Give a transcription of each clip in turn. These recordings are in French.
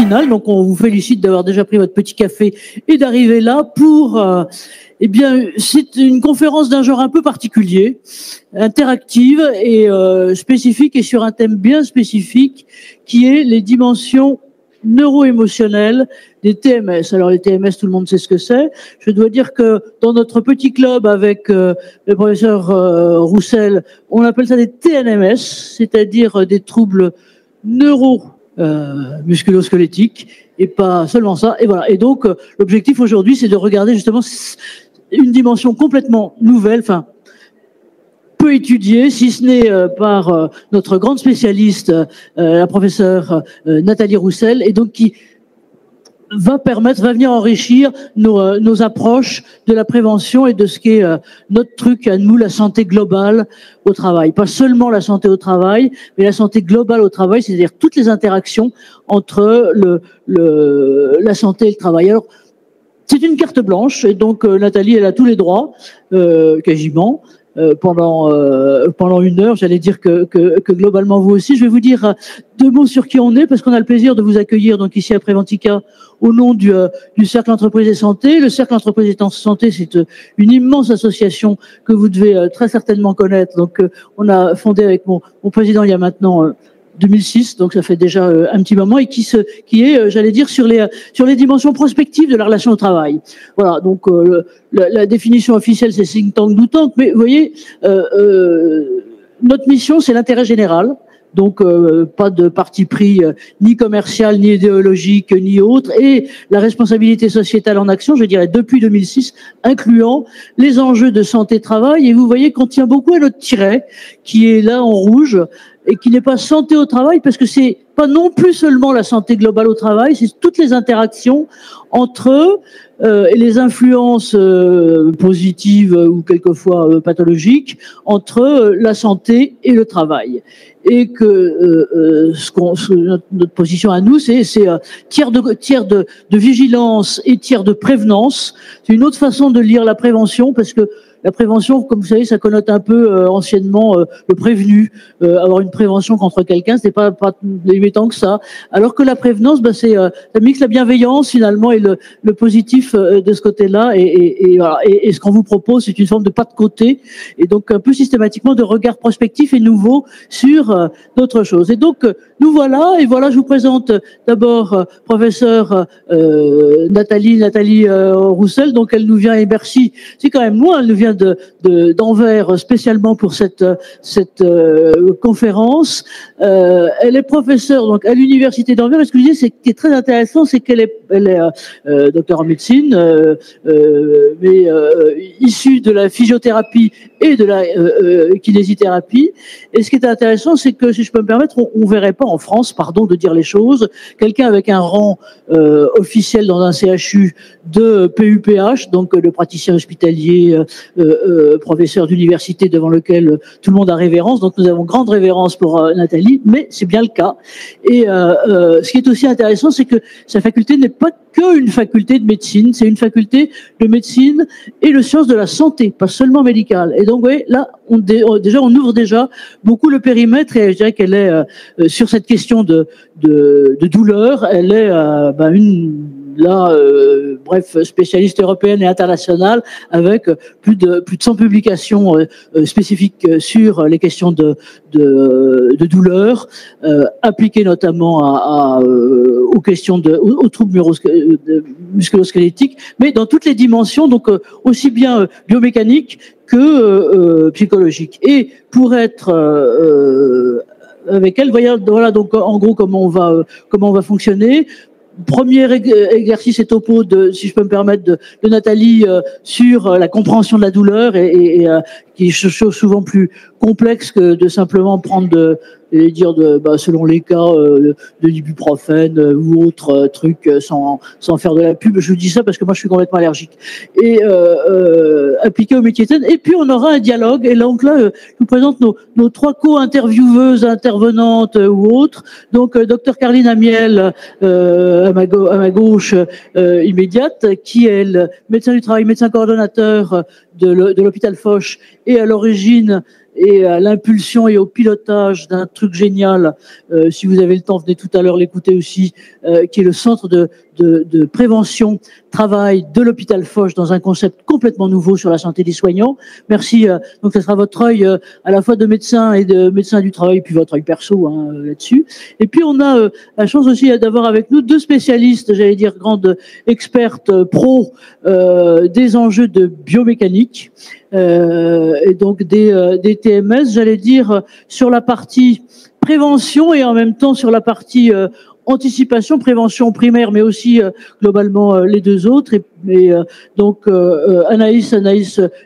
matinale. Donc, on vous félicite d'avoir déjà pris votre petit café et d'arriver là pour... eh bien, c'est une conférence d'un genre un peu particulier, interactive et spécifique, et sur un thème bien spécifique, qui est les dimensions neuro-émotionnelles des TMS. Alors les TMS, tout le monde sait ce que c'est. Je dois dire que dans notre petit club avec le professeur Roussel, on appelle ça des TNMS, c'est-à-dire des troubles musculo-squelettiques, et pas seulement ça. Et voilà. Et donc l'objectif aujourd'hui, c'est de regarder justement une dimension complètement nouvelle, enfin peu étudiée, si ce n'est par notre grande spécialiste, la professeure Nathalie Roussel, et donc qui va venir enrichir nos approches de la prévention et de ce qu'est notre truc à nous, la santé globale au travail. Pas seulement la santé au travail, mais la santé globale au travail, c'est-à-dire toutes les interactions entre la santé et le travail. Alors, c'est une carte blanche, et donc Nathalie, elle a tous les droits, quasiment. Pendant 1 heure, j'allais dire que globalement vous aussi. Je vais vous dire 2 mots sur qui on est, parce qu'on a le plaisir de vous accueillir donc ici à Préventica au nom du Cercle Entreprise et Santé. Le Cercle Entreprise et Santé, c'est une immense association que vous devez très certainement connaître. Donc on a fondé avec mon président il y a maintenant 2006, donc ça fait déjà un petit moment, et qui est, j'allais dire, sur les dimensions prospectives de la relation au travail. Voilà, donc la définition officielle, c'est think tank, do tank, mais vous voyez, notre mission, c'est l'intérêt général. Donc pas de parti pris ni commercial, ni idéologique, ni autre, et la responsabilité sociétale en action, je dirais depuis 2006, incluant les enjeux de santé-travail. Et vous voyez qu'on tient beaucoup à notre tiret, qui est là en rouge, et qui n'est pas santé au travail, parce que c'est pas non plus seulement la santé globale au travail, c'est toutes les interactions entre eux et les influences positives ou quelquefois pathologiques entre la santé et le travail. Et que notre position à nous, c'est tiers de vigilance et tiers de prévenance. C'est une autre façon de lire la prévention, parce que la prévention, comme vous savez, ça connote un peu anciennement le prévenu. Avoir une prévention contre quelqu'un, c'est pas limitant que ça. Alors que la prévenance, c'est ça mixe la bienveillance finalement et le positif de ce côté-là. Et voilà. Et ce qu'on vous propose, c'est une forme de pas de côté, et donc un peu systématiquement de regard prospectif et nouveau sur d'autres choses. Et donc nous voilà. Et voilà, je vous présente d'abord professeur Nathalie Roussel. Donc elle nous vient, et Bercy, c'est quand même loin. Elle nous vient d'Anvers spécialement pour cette conférence. Elle est professeure donc à l'université d'Anvers. Et ce que je dis, c'est qui est très intéressant, c'est qu'elle est docteur en médecine, mais issue de la physiothérapie et de la kinésithérapie. Et ce qui est intéressant, c'est que, si je peux me permettre, on verrait pas en France, pardon de dire les choses, quelqu'un avec un rang officiel dans un CHU de PUPH, donc le praticien hospitalier, professeur d'université devant lequel tout le monde a révérence. Donc nous avons grande révérence pour Nathalie, mais c'est bien le cas. Et ce qui est aussi intéressant, c'est que sa faculté n'est pas qu'une faculté de médecine, c'est une faculté de médecine et de sciences de la santé, pas seulement médicale. Et donc, vous voyez, là, on ouvre déjà beaucoup le périmètre, et je dirais qu'elle est sur cette question de douleur, elle est bref, spécialiste européenne et internationale, avec plus de 100 publications spécifiques sur les questions de douleur, appliquées notamment aux questions aux troubles musculo-squelettiques, mais dans toutes les dimensions, donc aussi bien biomécaniques que psychologiques. Et pour être avec elle, voilà donc en gros comment on va fonctionner. Premier exercice et topo si je peux me permettre, de Nathalie sur la compréhension de la douleur, et qui est souvent plus complexe que de simplement prendre selon les cas de l'ibuprofène ou autre truc sans faire de la pub. Je vous dis ça parce que moi je suis complètement allergique. Et appliqué au métier de. Et puis on aura un dialogue, et donc là je vous présente nos 3 co-intervieweuses, intervenantes ou autres. Donc Dr Carline Amiel à ma gauche immédiate, qui est le médecin du travail, médecin coordonnateur de l'hôpital Foch, et à l'origine et à l'impulsion et au pilotage d'un truc génial. Si vous avez le temps, venez tout à l'heure l'écouter aussi, qui est le centre de prévention, travail de l'hôpital Foch dans un concept complètement nouveau sur la santé des soignants. Merci. Donc, ce sera votre œil à la fois de médecin et de médecin du travail, puis votre œil perso là-dessus. Et puis, on a la chance aussi d'avoir avec nous deux spécialistes, j'allais dire grandes expertes pro des enjeux de biomécanique et donc des TMS, j'allais dire sur la partie prévention et en même temps sur la partie anticipation, prévention primaire, mais aussi globalement les deux autres. Et donc Anaïs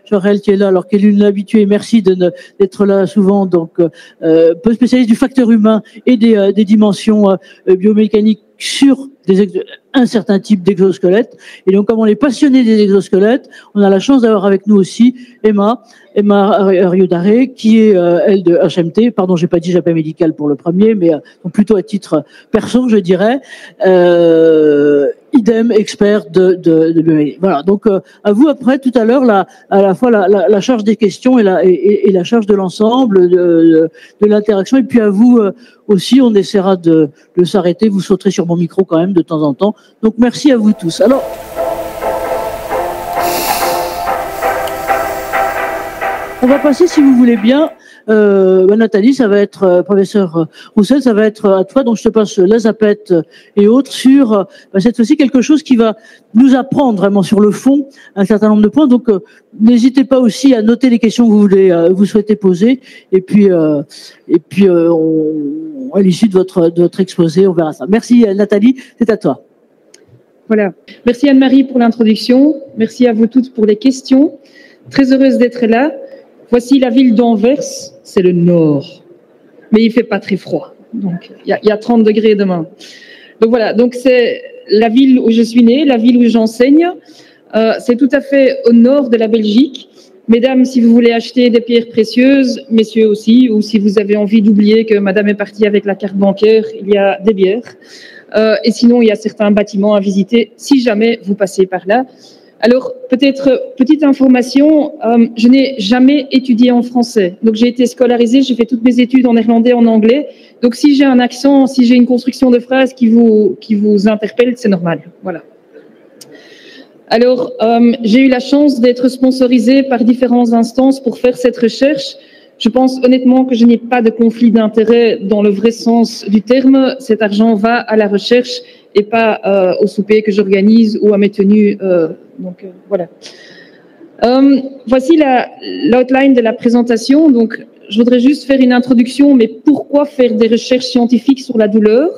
Jorel qui est là, alors qu'elle est une habituée, merci d'être là souvent, donc peu spécialiste du facteur humain et des dimensions biomécaniques sur un certain type d'exosquelette. Et donc, comme on est passionné des exosquelettes, on a la chance d'avoir avec nous aussi Emma Riodare, qui est, elle, de HMT. Pardon, j'ai pas dit j'appelle médical pour le premier, mais plutôt à titre perso, je dirais. Idem, expert de voilà. Donc, à vous après, tout à l'heure, à la fois la charge des questions et la charge de l'ensemble, de l'interaction. Et puis à vous aussi, on essaiera de s'arrêter. Vous sauterez sur mon micro quand même de temps en temps. Donc, merci à vous tous. Alors, on va passer, si vous voulez bien, Nathalie, ça va être, professeur Roussel, ça va être à toi, donc je te passe la zapette et autres sur cette fois-ci quelque chose qui va nous apprendre vraiment sur le fond un certain nombre de points. Donc n'hésitez pas aussi à noter les questions que vous souhaitez poser, et puis à l'issue de votre exposé, on verra ça. Merci Nathalie, c'est à toi. Voilà. Merci Anne-Marie pour l'introduction. Merci à vous toutes pour les questions. Très heureuse d'être là. Voici la ville d'Anvers, c'est le nord, mais il fait pas très froid. Donc il y a 30 degrés demain. Donc voilà, donc c'est la ville où je suis née, la ville où j'enseigne. C'est tout à fait au nord de la Belgique. Mesdames, si vous voulez acheter des pierres précieuses, messieurs aussi, ou si vous avez envie d'oublier que madame est partie avec la carte bancaire, il y a des bières. Et sinon, il y a certains bâtiments à visiter si jamais vous passez par là. Alors, peut-être, petite information, je n'ai jamais étudié en français. Donc, j'ai été scolarisée, j'ai fait toutes mes études en néerlandais, en anglais. Donc, si j'ai un accent, si j'ai une construction de phrase qui vous interpelle, c'est normal. Voilà. Alors, j'ai eu la chance d'être sponsorisée par différentes instances pour faire cette recherche. Je pense honnêtement que je n'ai pas de conflit d'intérêt dans le vrai sens du terme. Cet argent va à la recherche et pas au souper que j'organise ou à mes tenues. Voilà. Voici l'outline de la présentation. Donc, je voudrais juste faire une introduction, mais pourquoi faire des recherches scientifiques sur la douleur?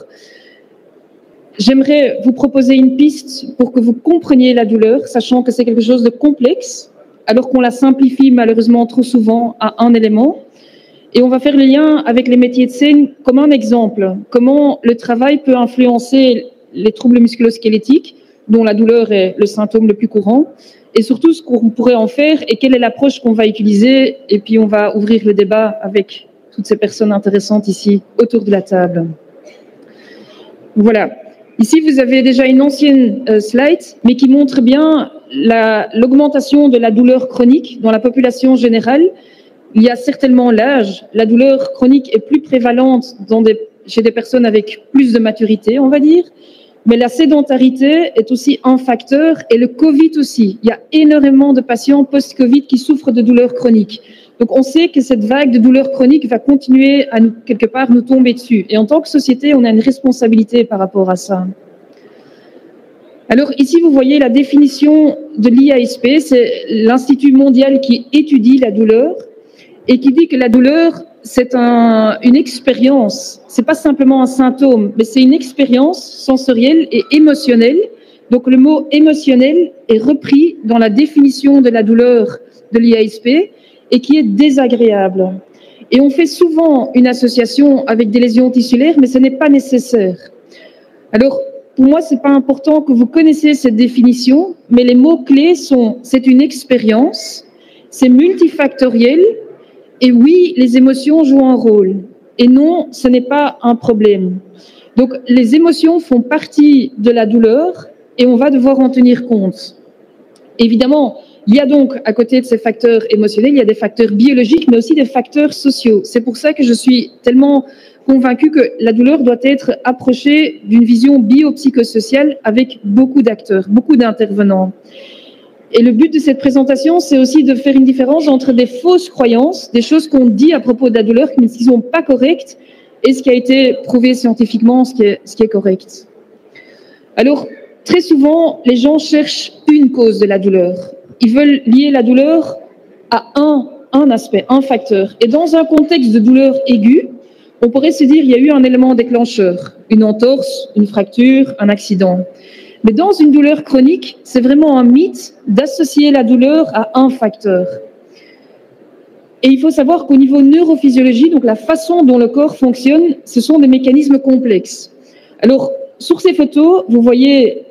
J'aimerais vous proposer une piste pour que vous compreniez la douleur, sachant que c'est quelque chose de complexe, alors qu'on la simplifie malheureusement trop souvent à un élément. Et on va faire le lien avec les métiers de scène comme un exemple. Comment le travail peut influencer les troubles musculo-squelettiques, dont la douleur est le symptôme le plus courant, et surtout ce qu'on pourrait en faire et quelle est l'approche qu'on va utiliser. Et puis on va ouvrir le débat avec toutes ces personnes intéressantes ici autour de la table. Voilà. Ici, vous avez déjà une ancienne slide, mais qui montre bien l'augmentation de la douleur chronique dans la population générale. Il y a certainement l'âge. La douleur chronique est plus prévalente chez des personnes avec plus de maturité, on va dire. Mais la sédentarité est aussi un facteur, et le Covid aussi. Il y a énormément de patients post-Covid qui souffrent de douleurs chroniques. Donc, on sait que cette vague de douleurs chroniques va continuer à quelque part nous tomber dessus. Et en tant que société, on a une responsabilité par rapport à ça. Alors, ici, vous voyez la définition de l'IASP. C'est l'Institut mondial qui étudie la douleur et qui dit que la douleur, c'est une expérience. C'est pas simplement un symptôme, mais c'est une expérience sensorielle et émotionnelle. Donc, le mot émotionnel est repris dans la définition de la douleur de l'IASP, et qui est désagréable. Et on fait souvent une association avec des lésions tissulaires, mais ce n'est pas nécessaire. Alors, pour moi, ce n'est pas important que vous connaissiez cette définition, mais les mots-clés sont « c'est une expérience »,« c'est multifactoriel » et « oui, les émotions jouent un rôle ». Et non, ce n'est pas un problème. Donc, les émotions font partie de la douleur et on va devoir en tenir compte. Évidemment, Il y a donc, à côté de ces facteurs émotionnels, il y a des facteurs biologiques, mais aussi des facteurs sociaux. C'est pour ça que je suis tellement convaincue que la douleur doit être approchée d'une vision biopsychosociale avec beaucoup d'acteurs, beaucoup d'intervenants. Et le but de cette présentation, c'est aussi de faire une différence entre des fausses croyances, des choses qu'on dit à propos de la douleur mais qui ne sont pas correctes, et ce qui a été prouvé scientifiquement, ce qui est correct. Alors, très souvent, les gens cherchent une cause de la douleur. Ils veulent lier la douleur à un aspect, un facteur. Et dans un contexte de douleur aiguë, on pourrait se dire qu'il y a eu un élément déclencheur, une entorse, une fracture, un accident. Mais dans une douleur chronique, c'est vraiment un mythe d'associer la douleur à un facteur. Et il faut savoir qu'au niveau neurophysiologie, donc la façon dont le corps fonctionne, ce sont des mécanismes complexes. Alors, sur ces photos, vous voyez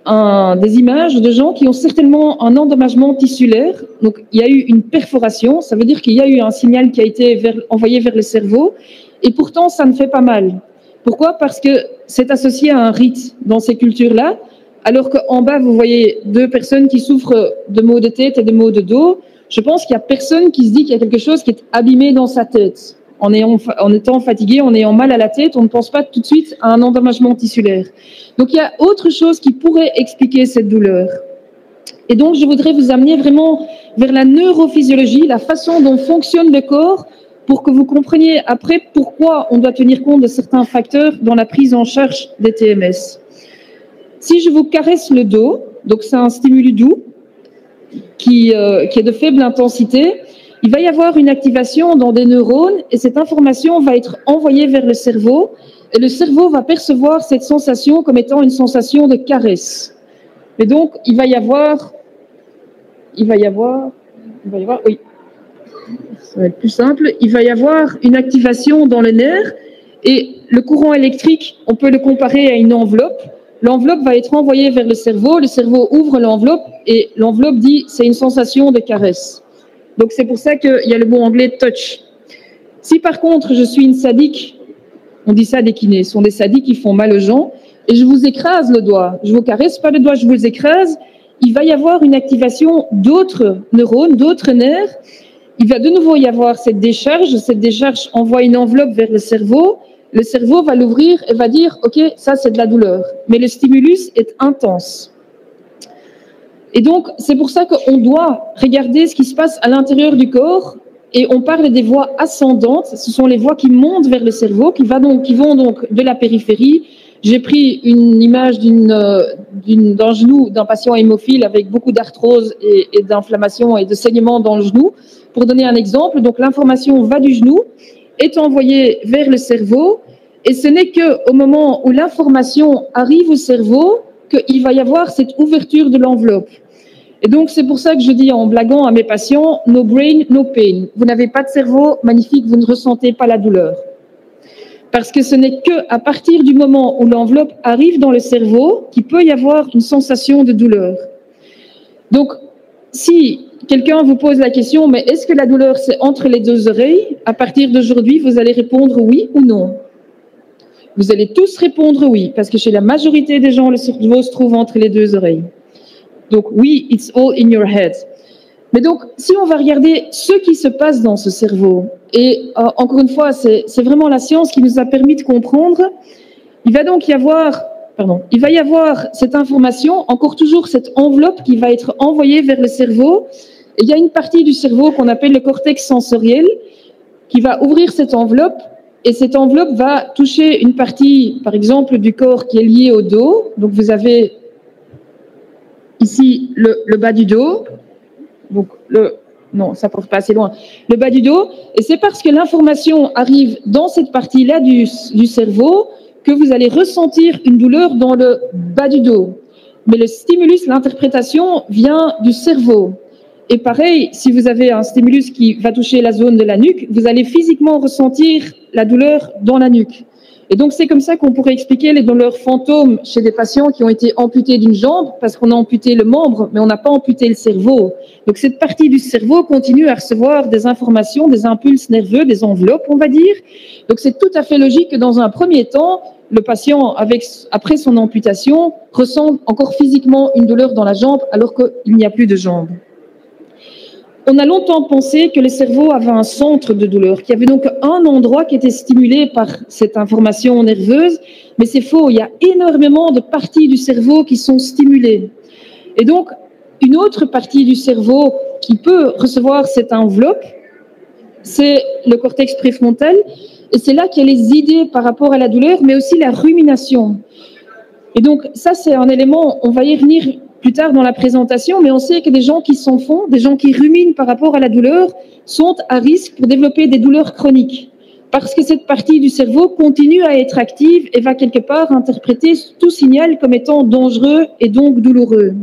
des images de gens qui ont certainement un endommagement tissulaire. Donc, il y a eu une perforation, ça veut dire qu'il y a eu un signal qui a été envoyé vers le cerveau, et pourtant, ça ne fait pas mal. Pourquoi? Parce que c'est associé à un rite dans ces cultures-là, alors qu'en bas, vous voyez deux personnes qui souffrent de maux de tête et de maux de dos. Je pense qu'il n'y a personne qui se dit qu'il y a quelque chose qui est abîmé dans sa tête. En étant fatigué, en ayant mal à la tête, on ne pense pas tout de suite à un endommagement tissulaire. Donc, il y a autre chose qui pourrait expliquer cette douleur. Et donc, je voudrais vous amener vraiment vers la neurophysiologie, la façon dont fonctionne le corps, pour que vous compreniez après pourquoi on doit tenir compte de certains facteurs dans la prise en charge des TMS. Si je vous caresse le dos, donc c'est un stimulus doux qui est de faible intensité, il va y avoir une activation dans des neurones et cette information va être envoyée vers le cerveau et le cerveau va percevoir cette sensation comme étant une sensation de caresse. Et donc, il va y avoir, oui, ça va être plus simple, il va y avoir une activation dans le nerf et le courant électrique, on peut le comparer à une enveloppe. L'enveloppe va être envoyée vers le cerveau ouvre l'enveloppe et l'enveloppe dit c'est une sensation de caresse. Donc c'est pour ça qu'il y a le mot anglais touch. Si par contre je suis une sadique, on dit ça des kinés, ce sont des sadiques qui font mal aux gens, et je vous écrase le doigt, je vous caresse pas le doigt, je vous écrase, il va y avoir une activation d'autres neurones, d'autres nerfs, il va de nouveau y avoir cette décharge envoie une enveloppe vers le cerveau va l'ouvrir et va dire « Ok, ça c'est de la douleur ». Mais le stimulus est intense. Et donc, c'est pour ça qu'on doit regarder ce qui se passe à l'intérieur du corps et on parle des voies ascendantes. Ce sont les voies qui montent vers le cerveau, qui vont donc de la périphérie. J'ai pris une image d'un genou d'un patient hémophile avec beaucoup d'arthrose et d'inflammation et de saignement dans le genou. Pour donner un exemple, donc l'information va du genou, est envoyée vers le cerveau et ce n'est qu'au moment où l'information arrive au cerveau qu'il va y avoir cette ouverture de l'enveloppe. Et donc, c'est pour ça que je dis en blaguant à mes patients, no brain, no pain. Vous n'avez pas de cerveau, magnifique, vous ne ressentez pas la douleur. Parce que ce n'est qu'à partir du moment où l'enveloppe arrive dans le cerveau qu'il peut y avoir une sensation de douleur. Donc, si quelqu'un vous pose la question, mais est-ce que la douleur, c'est entre les deux oreilles? À partir d'aujourd'hui, vous allez répondre oui ou non. Vous allez tous répondre oui, parce que chez la majorité des gens, le cerveau se trouve entre les deux oreilles. Donc oui, it's all in your head. Mais donc, si on va regarder ce qui se passe dans ce cerveau, et encore une fois, c'est vraiment la science qui nous a permis de comprendre, il va y avoir cette information, encore toujours cette enveloppe qui va être envoyée vers le cerveau. Et il y a une partie du cerveau qu'on appelle le cortex sensoriel qui va ouvrir cette enveloppe et cette enveloppe va toucher une partie, par exemple, du corps qui est liée au dos. Donc vous avez ici le bas du dos. Donc non, ça ne porte pas assez loin. Le bas du dos. Et c'est parce que l'information arrive dans cette partie-là du cerveau que vous allez ressentir une douleur dans le bas du dos. Mais le stimulus, l'interprétation, vient du cerveau. Et pareil, si vous avez un stimulus qui va toucher la zone de la nuque, vous allez physiquement ressentir la douleur dans la nuque. Et donc, c'est comme ça qu'on pourrait expliquer les douleurs fantômes chez des patients qui ont été amputés d'une jambe, parce qu'on a amputé le membre, mais on n'a pas amputé le cerveau. Donc, cette partie du cerveau continue à recevoir des informations, des impulses nerveux, des enveloppes, on va dire. Donc, c'est tout à fait logique que dans un premier temps, le patient, après son amputation, ressent encore physiquement une douleur dans la jambe, alors qu'il n'y a plus de jambe. On a longtemps pensé que le cerveau avait un centre de douleur, qu'il y avait donc un endroit qui était stimulé par cette information nerveuse, mais c'est faux, il y a énormément de parties du cerveau qui sont stimulées. Et donc, une autre partie du cerveau qui peut recevoir cette enveloppe, c'est le cortex préfrontal, et c'est là qu'il y a les idées par rapport à la douleur, mais aussi la rumination. Et donc, ça, c'est un élément, on va y revenir plus tard dans la présentation, mais on sait que des gens qui s'en font, des gens qui ruminent par rapport à la douleur, sont à risque pour développer des douleurs chroniques. Parce que cette partie du cerveau continue à être active et va quelque part interpréter tout signal comme étant dangereux et donc douloureux.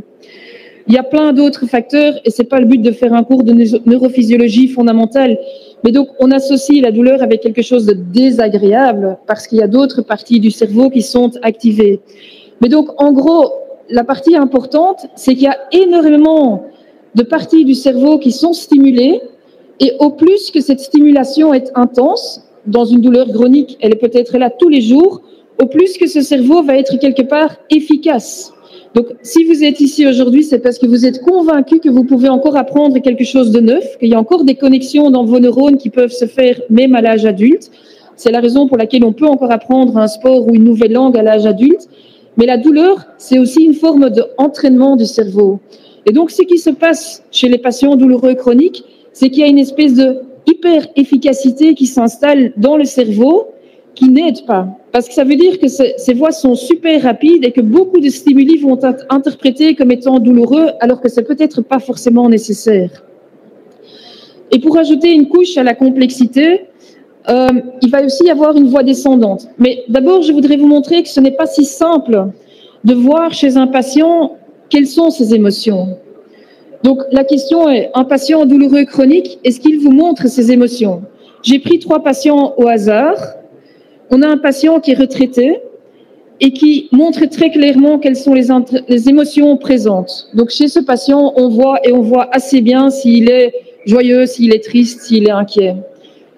Il y a plein d'autres facteurs, et c'est pas le but de faire un cours de neurophysiologie fondamentale, mais donc on associe la douleur avec quelque chose de désagréable parce qu'il y a d'autres parties du cerveau qui sont activées. Mais donc, en gros, la partie importante, c'est qu'il y a énormément de parties du cerveau qui sont stimulées, et au plus que cette stimulation est intense, dans une douleur chronique, elle est peut-être là tous les jours, au plus que ce cerveau va être quelque part efficace. Donc, si vous êtes ici aujourd'hui, c'est parce que vous êtes convaincu que vous pouvez encore apprendre quelque chose de neuf, qu'il y a encore des connexions dans vos neurones qui peuvent se faire même à l'âge adulte. C'est la raison pour laquelle on peut encore apprendre un sport ou une nouvelle langue à l'âge adulte. Mais la douleur, c'est aussi une forme d'entraînement du cerveau. Et donc, ce qui se passe chez les patients douloureux chroniques, c'est qu'il y a une espèce de hyper-efficacité qui s'installe dans le cerveau qui n'aide pas. Parce que ça veut dire que ces voies sont super rapides et que beaucoup de stimuli vont être interprétés comme étant douloureux, alors que c'est peut-être pas forcément nécessaire. Et pour ajouter une couche à la complexité, il va aussi y avoir une voie descendante. Mais d'abord, je voudrais vous montrer que ce n'est pas si simple de voir chez un patient quelles sont ses émotions. Donc, la question est, un patient douloureux chronique, est-ce qu'il vous montre ses émotions? J'ai pris 3 patients au hasard. On a un patient qui est retraité et qui montre très clairement quelles sont les émotions présentes. Donc, chez ce patient, on voit assez bien s'il est joyeux, s'il est triste, s'il est inquiet.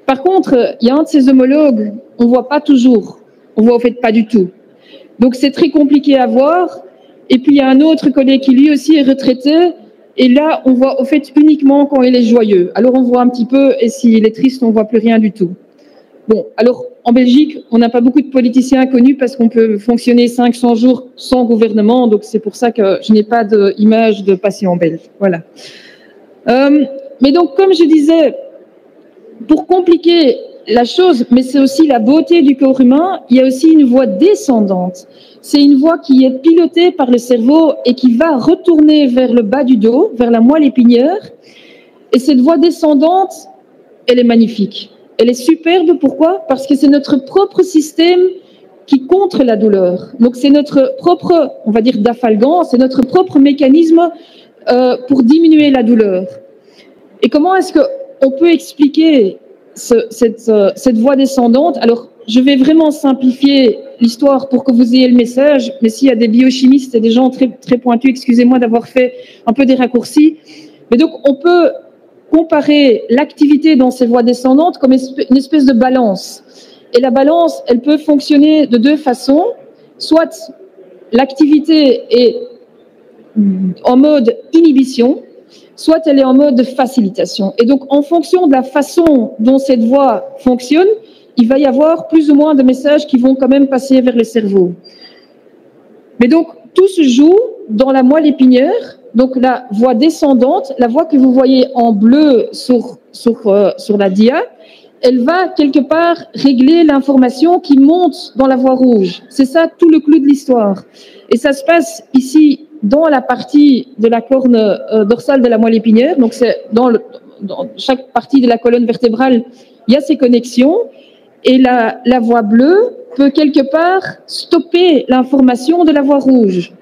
Par contre, il y a un de ses homologues, on ne voit pas toujours. On voit au fait pas du tout. Donc, c'est très compliqué à voir. Et puis, il y a un autre collègue qui lui aussi est retraité. Et là, on voit au fait uniquement quand il est joyeux. Alors, on voit un petit peu, et s'il est triste, on ne voit plus rien du tout. Bon, alors, en Belgique, on n'a pas beaucoup de politiciens connus parce qu'on peut fonctionner 500 jours sans gouvernement. Donc, c'est pour ça que je n'ai pas d'image de patient belge. Voilà. Mais donc, comme je disais, pour compliquer la chose, mais c'est aussi la beauté du corps humain, il y a aussi une voie descendante. C'est une voie qui est pilotée par le cerveau et qui va retourner vers le bas du dos, vers la moelle épinière. Et cette voie descendante, elle est magnifique. Elle est superbe, pourquoi? Parce que c'est notre propre système qui contre la douleur. Donc c'est notre propre, on va dire, dafalgan, c'est notre propre mécanisme pour diminuer la douleur. Et comment est-ce qu'on peut expliquer cette voie descendante? Alors, je vais vraiment simplifier l'histoire pour que vous ayez le message, mais s'il y a des biochimistes et des gens très, très pointus, excusez-moi d'avoir fait un peu des raccourcis. Mais donc, on peut comparer l'activité dans ces voies descendantes comme une espèce de balance. Et la balance, elle peut fonctionner de 2 façons. Soit l'activité est en mode inhibition, soit elle est en mode facilitation. Et donc, en fonction de la façon dont cette voie fonctionne, il va y avoir plus ou moins de messages qui vont quand même passer vers le cerveau. Mais donc, tout se joue dans la moelle épinière. Donc, la voie descendante, la voie que vous voyez en bleu sur la dia, elle va quelque part régler l'information qui monte dans la voie rouge. C'est ça tout le clou de l'histoire. Et ça se passe ici dans la partie de la corne dorsale de la moelle épinière. Donc, c'est dans chaque partie de la colonne vertébrale, il y a ces connexions. Et la voie bleue peut quelque part stopper l'information de la voie rouge.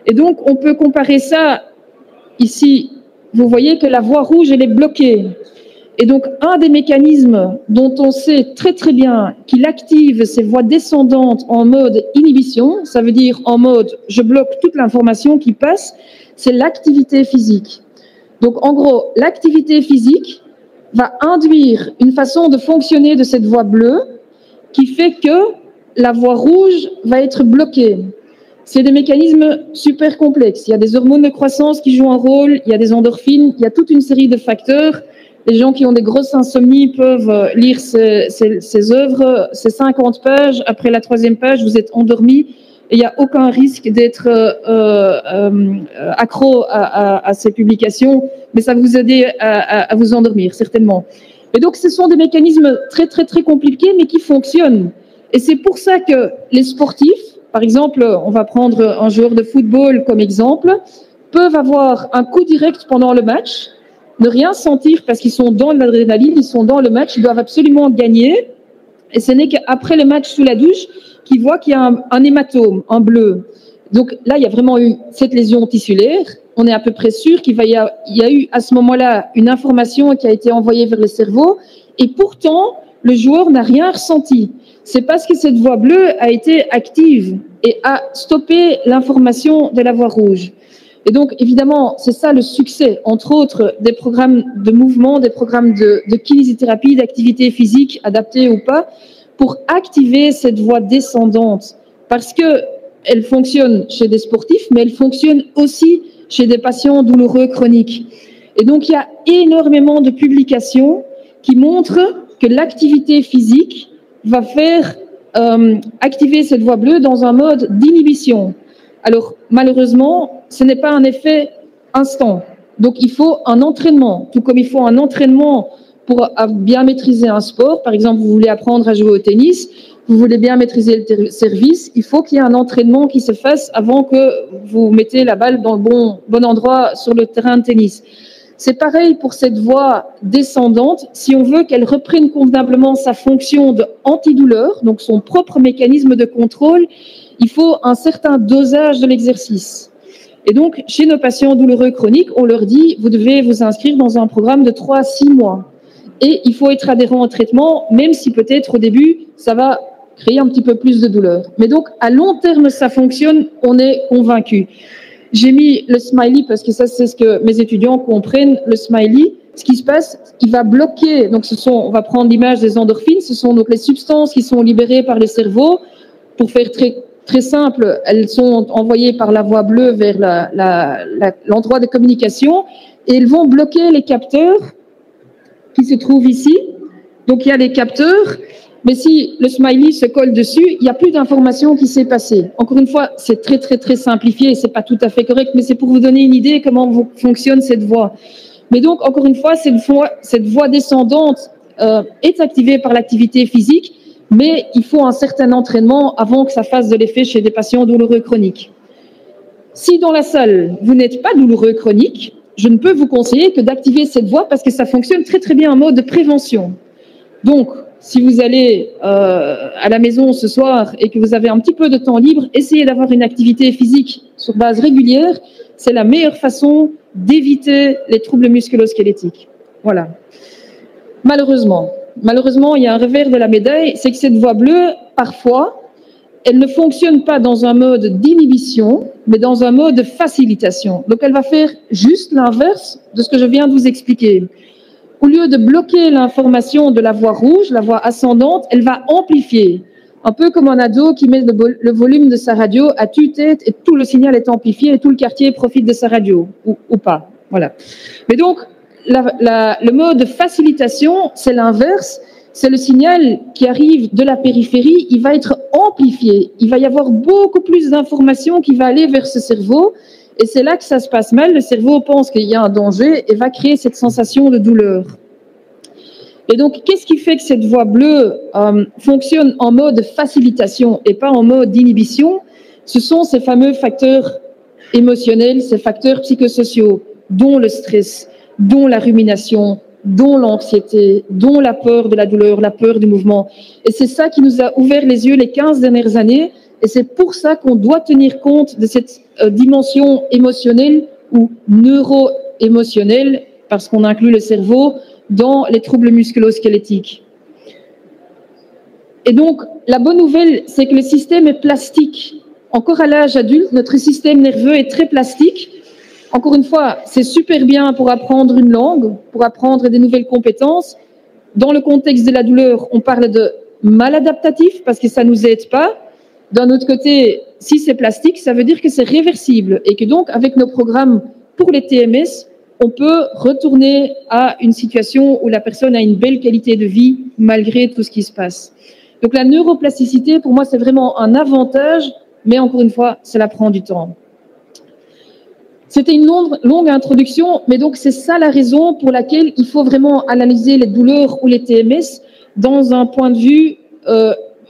Et donc, on peut comparer ça ici. Vous voyez que la voie rouge, elle est bloquée. Et donc, un des mécanismes dont on sait très très bien qu'il active ces voies descendantes en mode inhibition, ça veut dire en mode je bloque toute l'information qui passe, c'est l'activité physique. Donc, en gros, l'activité physique va induire une façon de fonctionner de cette voie bleue qui fait que la voie rouge va être bloquée. c'est des mécanismes super complexes. Il y a des hormones de croissance qui jouent un rôle, il y a des endorphines, il y a toute une série de facteurs. Les gens qui ont des grosses insomnies peuvent lire ces œuvres, ces 50 pages. Après la 3e page, vous êtes endormi et il n'y a aucun risque d'être accro à ces publications, mais ça va vous aider à vous endormir, certainement. Et donc, ce sont des mécanismes très, très, très compliqués, mais qui fonctionnent. Et c'est pour ça que les sportifs, par exemple, on va prendre un joueur de football comme exemple, peuvent avoir un coup direct pendant le match, ne rien sentir parce qu'ils sont dans l'adrénaline, ils sont dans le match, ils doivent absolument gagner. Et ce n'est qu'après le match sous la douche qu'ils voient qu'il y a un hématome, un bleu. Donc là, il y a vraiment eu cette lésion tissulaire. On est à peu près sûr qu'il y a eu à ce moment-là une information qui a été envoyée vers le cerveau. Et pourtant, le joueur n'a rien ressenti. C'est parce que cette voie bleue a été active et a stoppé l'information de la voie rouge. Et donc, évidemment, c'est ça le succès, entre autres, des programmes de mouvement, des programmes de kinésithérapie, d'activité physique, adaptée ou pas, pour activer cette voie descendante. Parce qu'elle fonctionne chez des sportifs, mais elle fonctionne aussi chez des patients douloureux chroniques. Et donc, il y a énormément de publications qui montrent que l'activité physique va faire activer cette voie bleue dans un mode d'inhibition. Alors, malheureusement, ce n'est pas un effet instant. Donc, il faut un entraînement, tout comme il faut un entraînement pour bien maîtriser un sport. Par exemple, vous voulez apprendre à jouer au tennis, vous voulez bien maîtriser le service, il faut qu'il y ait un entraînement qui se fasse avant que vous mettez la balle dans le bon endroit sur le terrain de tennis. C'est pareil pour cette voie descendante. Si on veut qu'elle reprenne convenablement sa fonction d'antidouleur, donc son propre mécanisme de contrôle, il faut un certain dosage de l'exercice. Et donc, chez nos patients douloureux chroniques, on leur dit, vous devez vous inscrire dans un programme de 3 à 6 mois. Et il faut être adhérent au traitement, même si peut-être au début, ça va créer un petit peu plus de douleur. Mais donc, à long terme, ça fonctionne, on est convaincu. J'ai mis le smiley parce que ça, c'est ce que mes étudiants comprennent. Le smiley, ce qui se passe, il va bloquer. Donc, on va prendre l'image des endorphines. Ce sont donc les substances qui sont libérées par le cerveau. Pour faire très simple, elles sont envoyées par la voie bleue vers l'endroit de communication et elles vont bloquer les capteurs qui se trouvent ici. Donc, il y a les capteurs. Mais si le smiley se colle dessus, il n'y a plus d'information qui s'est passée. Encore une fois, c'est très, très, très simplifié. C'est pas tout à fait correct, mais c'est pour vous donner une idée comment fonctionne cette voie. Mais donc, encore une fois, cette voie descendante est activée par l'activité physique, mais il faut un certain entraînement avant que ça fasse de l'effet chez des patients douloureux chroniques. Si dans la salle, vous n'êtes pas douloureux chronique, je ne peux vous conseiller que d'activer cette voie parce que ça fonctionne très, très bien en mode de prévention. Donc, si vous allez à la maison ce soir et que vous avez un petit peu de temps libre, essayez d'avoir une activité physique sur base régulière. C'est la meilleure façon d'éviter les troubles musculo-squelettiques. Voilà. Malheureusement, il y a un revers de la médaille, c'est que cette voie bleue, parfois, elle ne fonctionne pas dans un mode d'inhibition, mais dans un mode de facilitation. Donc, elle va faire juste l'inverse de ce que je viens de vous expliquer. Au lieu de bloquer l'information de la voie rouge, la voie ascendante, elle va amplifier. Un peu comme un ado qui met le volume de sa radio à tue-tête et tout le signal est amplifié et tout le quartier profite de sa radio, ou pas. Voilà. Mais donc, le mode de facilitation, c'est l'inverse. C'est le signal qui arrive de la périphérie, il va être amplifié. Il va y avoir beaucoup plus d'informations qui va aller vers ce cerveau. Et c'est là que ça se passe mal. Le cerveau pense qu'il y a un danger et va créer cette sensation de douleur. Et donc, qu'est-ce qui fait que cette voie bleue fonctionne en mode facilitation et pas en mode d'inhibition? Ce sont ces fameux facteurs émotionnels, ces facteurs psychosociaux, dont le stress, dont la rumination, dont l'anxiété, dont la peur de la douleur, la peur du mouvement. Et c'est ça qui nous a ouvert les yeux les 15 dernières années. Et c'est pour ça qu'on doit tenir compte de cette dimension émotionnelle ou neuro-émotionnelle, parce qu'on inclut le cerveau, dans les troubles musculo-squelettiques. Et donc, la bonne nouvelle, c'est que le système est plastique. Encore à l'âge adulte, notre système nerveux est très plastique. Encore une fois, c'est super bien pour apprendre une langue, pour apprendre des nouvelles compétences. Dans le contexte de la douleur, on parle de maladaptatif parce que ça ne nous aide pas. D'un autre côté, si c'est plastique, ça veut dire que c'est réversible et que donc, avec nos programmes pour les TMS, on peut retourner à une situation où la personne a une belle qualité de vie malgré tout ce qui se passe. Donc la neuroplasticité, pour moi, c'est vraiment un avantage, mais encore une fois, cela prend du temps. C'était une longue introduction, mais donc c'est ça la raison pour laquelle il faut vraiment analyser les douleurs ou les TMS dans un point de vue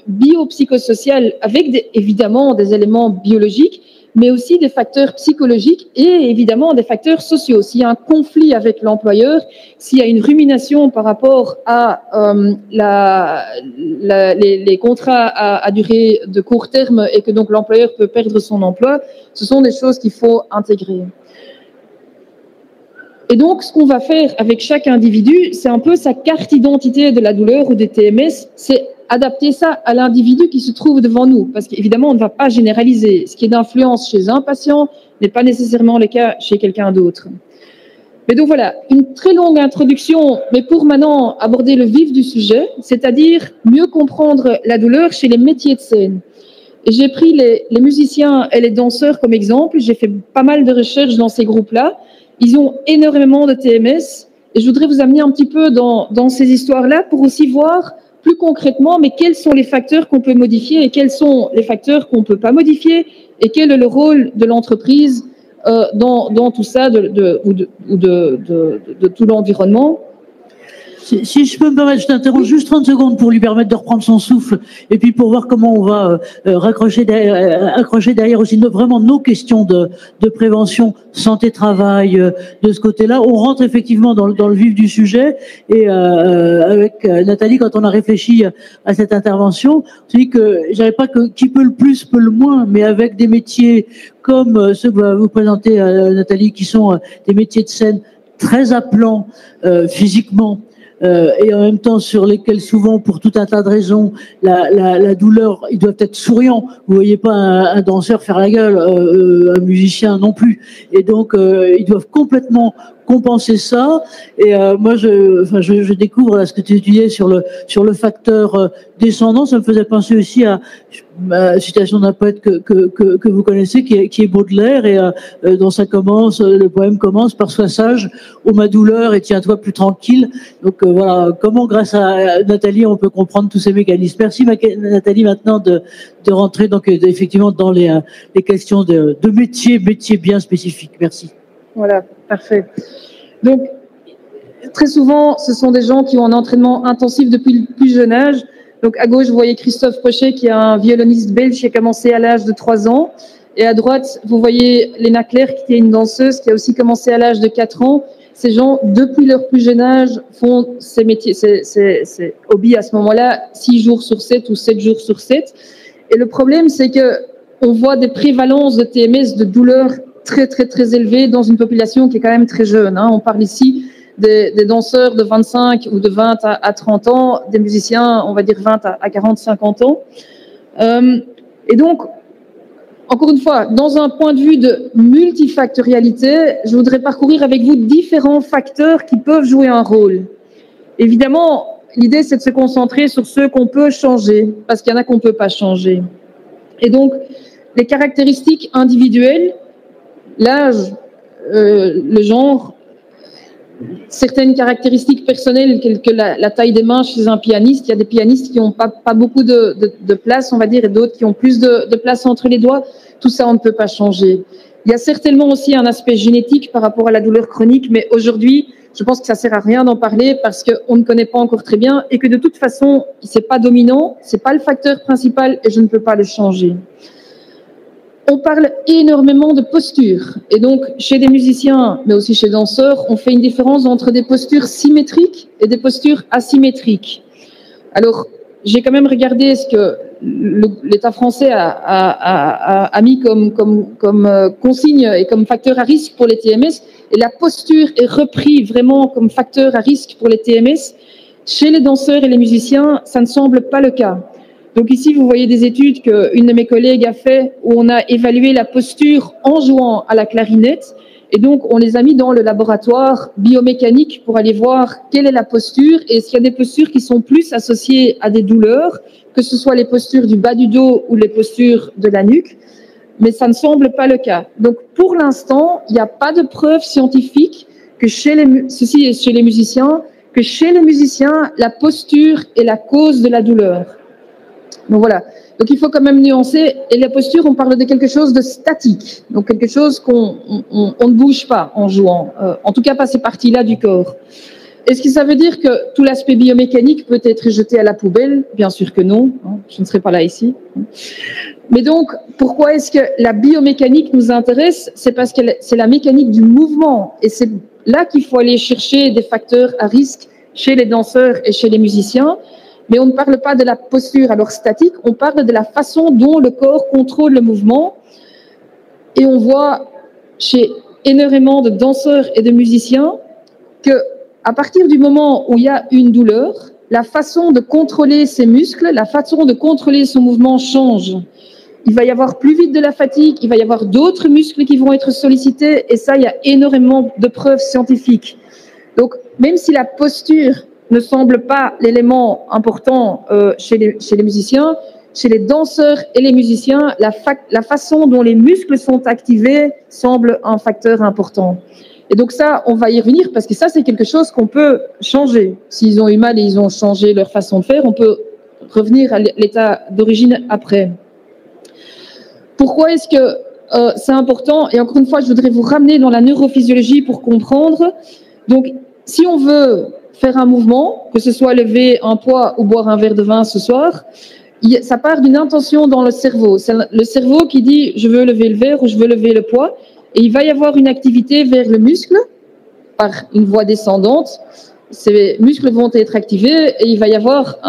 biopsychosocial, avec évidemment des éléments biologiques, mais aussi des facteurs psychologiques et évidemment des facteurs sociaux. S'il y a un conflit avec l'employeur, s'il y a une rumination par rapport à les contrats à durée de court terme et que donc l'employeur peut perdre son emploi, ce sont des choses qu'il faut intégrer. Et donc, ce qu'on va faire avec chaque individu, c'est un peu sa carte d'identité de la douleur ou des TMS, c'est adapter ça à l'individu qui se trouve devant nous. Parce qu'évidemment, on ne va pas généraliser. Ce qui est d'influence chez un patient n'est pas nécessairement le cas chez quelqu'un d'autre. Mais donc voilà, une très longue introduction, mais pour maintenant aborder le vif du sujet, c'est-à-dire mieux comprendre la douleur chez les métiers de scène. Et j'ai pris les musiciens et les danseurs comme exemple. J'ai fait pas mal de recherches dans ces groupes-là. Ils ont énormément de TMS. Et je voudrais vous amener un petit peu dans ces histoires-là pour aussi voir plus concrètement, mais quels sont les facteurs qu'on peut modifier et quels sont les facteurs qu'on ne peut pas modifier et quel est le rôle de l'entreprise dans tout ça, de tout l'environnement. Si je peux me permettre, je t'interromps juste 30 secondes pour lui permettre de reprendre son souffle et puis pour voir comment on va accrocher derrière aussi vraiment nos questions de prévention, santé-travail, de ce côté-là. On rentre effectivement dans le vif du sujet et avec Nathalie, quand on a réfléchi à cette intervention, on s'est dit que j'avais pas que qui peut le plus peut le moins, mais avec des métiers comme ceux que va vous présenter Nathalie, qui sont des métiers de scène très appelants physiquement, et en même temps sur lesquels souvent, pour tout un tas de raisons, la douleur, ils doivent être souriants. Vous voyez pas un danseur faire la gueule, un musicien non plus. Et donc, ils doivent complètement compenser ça. Et moi, je découvre là ce que tu étudiais sur le facteur descendant. Ça me faisait penser aussi à la citation d'un poète que vous connaissez, qui est Baudelaire, et dont le poème commence par sois sage, ô ma douleur, et tiens-toi plus tranquille. Donc voilà, comment grâce à Nathalie on peut comprendre tous ces mécanismes. Merci Nathalie maintenant de rentrer donc effectivement dans les questions de métiers bien spécifiques. Merci. Voilà, parfait. Donc, très souvent, ce sont des gens qui ont un entraînement intensif depuis le plus jeune âge. Donc, à gauche, vous voyez Christophe Pochet, qui est un violoniste belge qui a commencé à l'âge de 3 ans. Et à droite, vous voyez Léna Clerc, qui est une danseuse qui a aussi commencé à l'âge de 4 ans. Ces gens, depuis leur plus jeune âge, font ces métiers, ces hobbies à ce moment-là, 6 jours sur 7 ou 7 jours sur 7. Et le problème, c'est que on voit des prévalences de TMS, de douleurs très élevées dans une population qui est quand même très jeune. On parle ici des danseurs de 25 ou de 20 à 30 ans, des musiciens, on va dire 20 à 40, 50 ans. Et donc, encore une fois, dans un point de vue de multifactorialité, je voudrais parcourir avec vous différents facteurs qui peuvent jouer un rôle. Évidemment, l'idée, c'est de se concentrer sur ceux qu'on peut changer, parce qu'il y en a qu'on ne peut pas changer. Et donc, les caractéristiques individuelles, l'âge, le genre, certaines caractéristiques personnelles, telles que la taille des mains chez un pianiste. Il y a des pianistes qui n'ont pas beaucoup de place, on va dire, et d'autres qui ont plus de place entre les doigts. Tout ça, on ne peut pas changer. Il y a certainement aussi un aspect génétique par rapport à la douleur chronique, mais aujourd'hui, je pense que ça sert à rien d'en parler parce qu'on ne connaît pas encore très bien et que de toute façon, c'est pas dominant, c'est pas le facteur principal et je ne peux pas le changer. On parle énormément de posture. Et donc, chez des musiciens, mais aussi chez les danseurs, on fait une différence entre des postures symétriques et des postures asymétriques. Alors, j'ai quand même regardé ce que l'État français a mis comme consigne et comme facteur à risque pour les TMS. Et la posture est reprise vraiment comme facteur à risque pour les TMS. Chez les danseurs et les musiciens, ça ne semble pas le cas. Donc ici, vous voyez des études qu'une de mes collègues a fait où on a évalué la posture en jouant à la clarinette Et donc, on les a mis dans le laboratoire biomécanique pour aller voir quelle est la posture et est-ce qu'il y a des postures qui sont plus associées à des douleurs, que ce soit les postures du bas du dos ou les postures de la nuque. Mais ça ne semble pas le cas. Donc, pour l'instant, il n'y a pas de preuve scientifique que ceci est chez les musiciens, que chez les musiciens, la posture est la cause de la douleur. Donc voilà. Donc il faut quand même nuancer. Et la posture, on parle de quelque chose de statique. Donc quelque chose qu'on ne bouge pas en jouant. En tout cas, pas ces parties-là du corps. Est-ce que ça veut dire que tout l'aspect biomécanique peut être jeté à la poubelle? Bien sûr que non. Je ne serai pas là ici. Mais donc, pourquoi est-ce que la biomécanique nous intéresse? C'est parce que c'est la mécanique du mouvement. Et c'est là qu'il faut aller chercher des facteurs à risque chez les danseurs et chez les musiciens. Mais on ne parle pas de la posture alors statique, on parle de la façon dont le corps contrôle le mouvement. Et on voit chez énormément de danseurs et de musiciens que à partir du moment où il y a une douleur, la façon de contrôler ses muscles, la façon de contrôler son mouvement change. Il va y avoir plus vite de la fatigue, il va y avoir d'autres muscles qui vont être sollicités, et ça, il y a énormément de preuves scientifiques. Donc, même si la posture ne semble pas l'élément important chez les musiciens, chez les danseurs et les musiciens, la façon dont les muscles sont activés semble un facteur important. Et donc ça, on va y revenir parce que ça, c'est quelque chose qu'on peut changer. S'ils ont eu mal et ils ont changé leur façon de faire, on peut revenir à l'état d'origine après. Pourquoi est-ce que c'est important? Et encore une fois, je voudrais vous ramener dans la neurophysiologie pour comprendre. Donc, si on veut faire un mouvement, que ce soit lever un poids ou boire un verre de vin ce soir, ça part d'une intention dans le cerveau. C'est le cerveau qui dit « je veux lever le verre » ou « je veux lever le poids ». Et il va y avoir une activité vers le muscle par une voie descendante. Ces muscles vont être activés et il va y avoir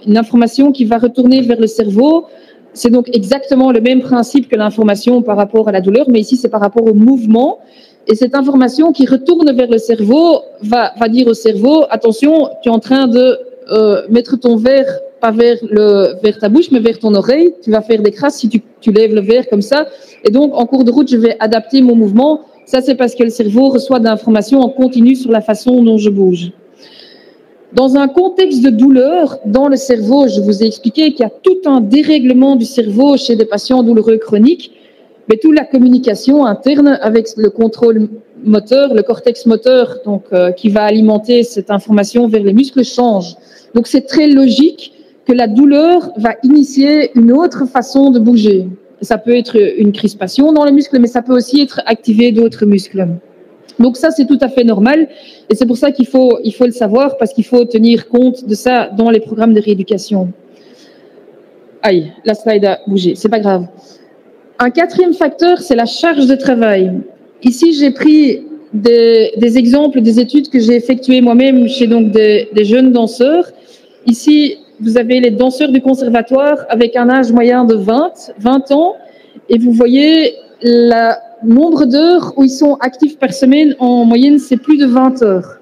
une information qui va retourner vers le cerveau. C'est donc exactement le même principe que l'information par rapport à la douleur, mais ici c'est par rapport au mouvement. Et cette information qui retourne vers le cerveau va dire au cerveau « attention, tu es en train de mettre ton verre, pas vers ta bouche, mais vers ton oreille. Tu vas faire des crasses si tu lèves le verre comme ça. Et donc, en cours de route, je vais adapter mon mouvement. » Ça, c'est parce que le cerveau reçoit de l'information en continu sur la façon dont je bouge. Dans un contexte de douleur, dans le cerveau, je vous ai expliqué qu'il y a tout un dérèglement du cerveau chez des patients douloureux chroniques, mais toute la communication interne avec le contrôle moteur, le cortex moteur, donc qui va alimenter cette information vers les muscles, change. Donc c'est très logique que la douleur va initier une autre façon de bouger. Ça peut être une crispation dans les muscles, mais ça peut aussi être activer d'autres muscles. Donc ça, c'est tout à fait normal. Et c'est pour ça qu'il faut le savoir, parce qu'il faut tenir compte de ça dans les programmes de rééducation. Aïe, la slide a bougé, c'est pas grave. Un quatrième facteur, c'est la charge de travail. Ici, j'ai pris des exemples des études que j'ai effectuées moi-même chez donc des jeunes danseurs. Ici, vous avez les danseurs du conservatoire avec un âge moyen de 20 ans, et vous voyez le nombre d'heures où ils sont actifs par semaine. En moyenne, c'est plus de 20 heures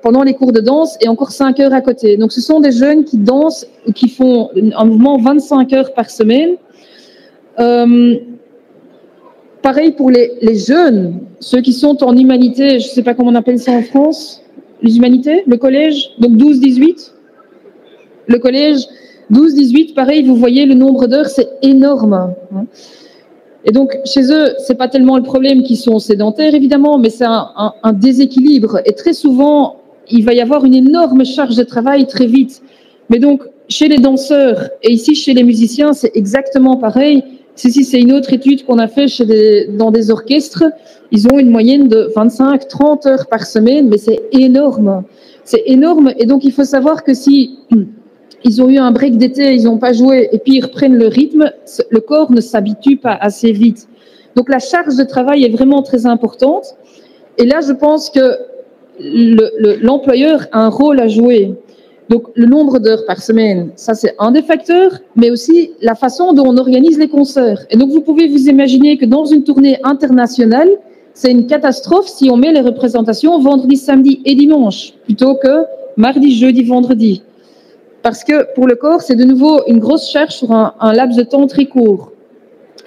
pendant les cours de danse et encore 5 heures à côté. Donc, ce sont des jeunes qui dansent, qui font un mouvement 25 heures par semaine. Pareil pour les jeunes, ceux qui sont en humanité, je ne sais pas comment on appelle ça en France, les humanités, le collège, donc 12-18. Le collège, 12-18, pareil, vous voyez le nombre d'heures, c'est énorme. Et donc, chez eux, c'est pas tellement le problème qu'ils sont sédentaires, évidemment, mais c'est un déséquilibre. Et très souvent, il va y avoir une énorme charge de travail très vite. Mais donc, chez les danseurs et ici chez les musiciens, c'est exactement pareil. Ceci, c'est une autre étude qu'on a fait dans des orchestres. Ils ont une moyenne de 25-30 heures par semaine, mais c'est énorme. C'est énorme. Et donc, il faut savoir que si ils ont eu un break d'été, ils n'ont pas joué, et puis ils reprennent le rythme, le corps ne s'habitue pas assez vite. Donc, la charge de travail est vraiment très importante. Et là, je pense que l'employeur a un rôle à jouer. Donc, le nombre d'heures par semaine, ça c'est un des facteurs, mais aussi la façon dont on organise les concerts. Et donc, vous pouvez vous imaginer que dans une tournée internationale, c'est une catastrophe si on met les représentations vendredi, samedi et dimanche, plutôt que mardi, jeudi, vendredi. Parce que pour le corps, c'est de nouveau une grosse charge sur un laps de temps très court.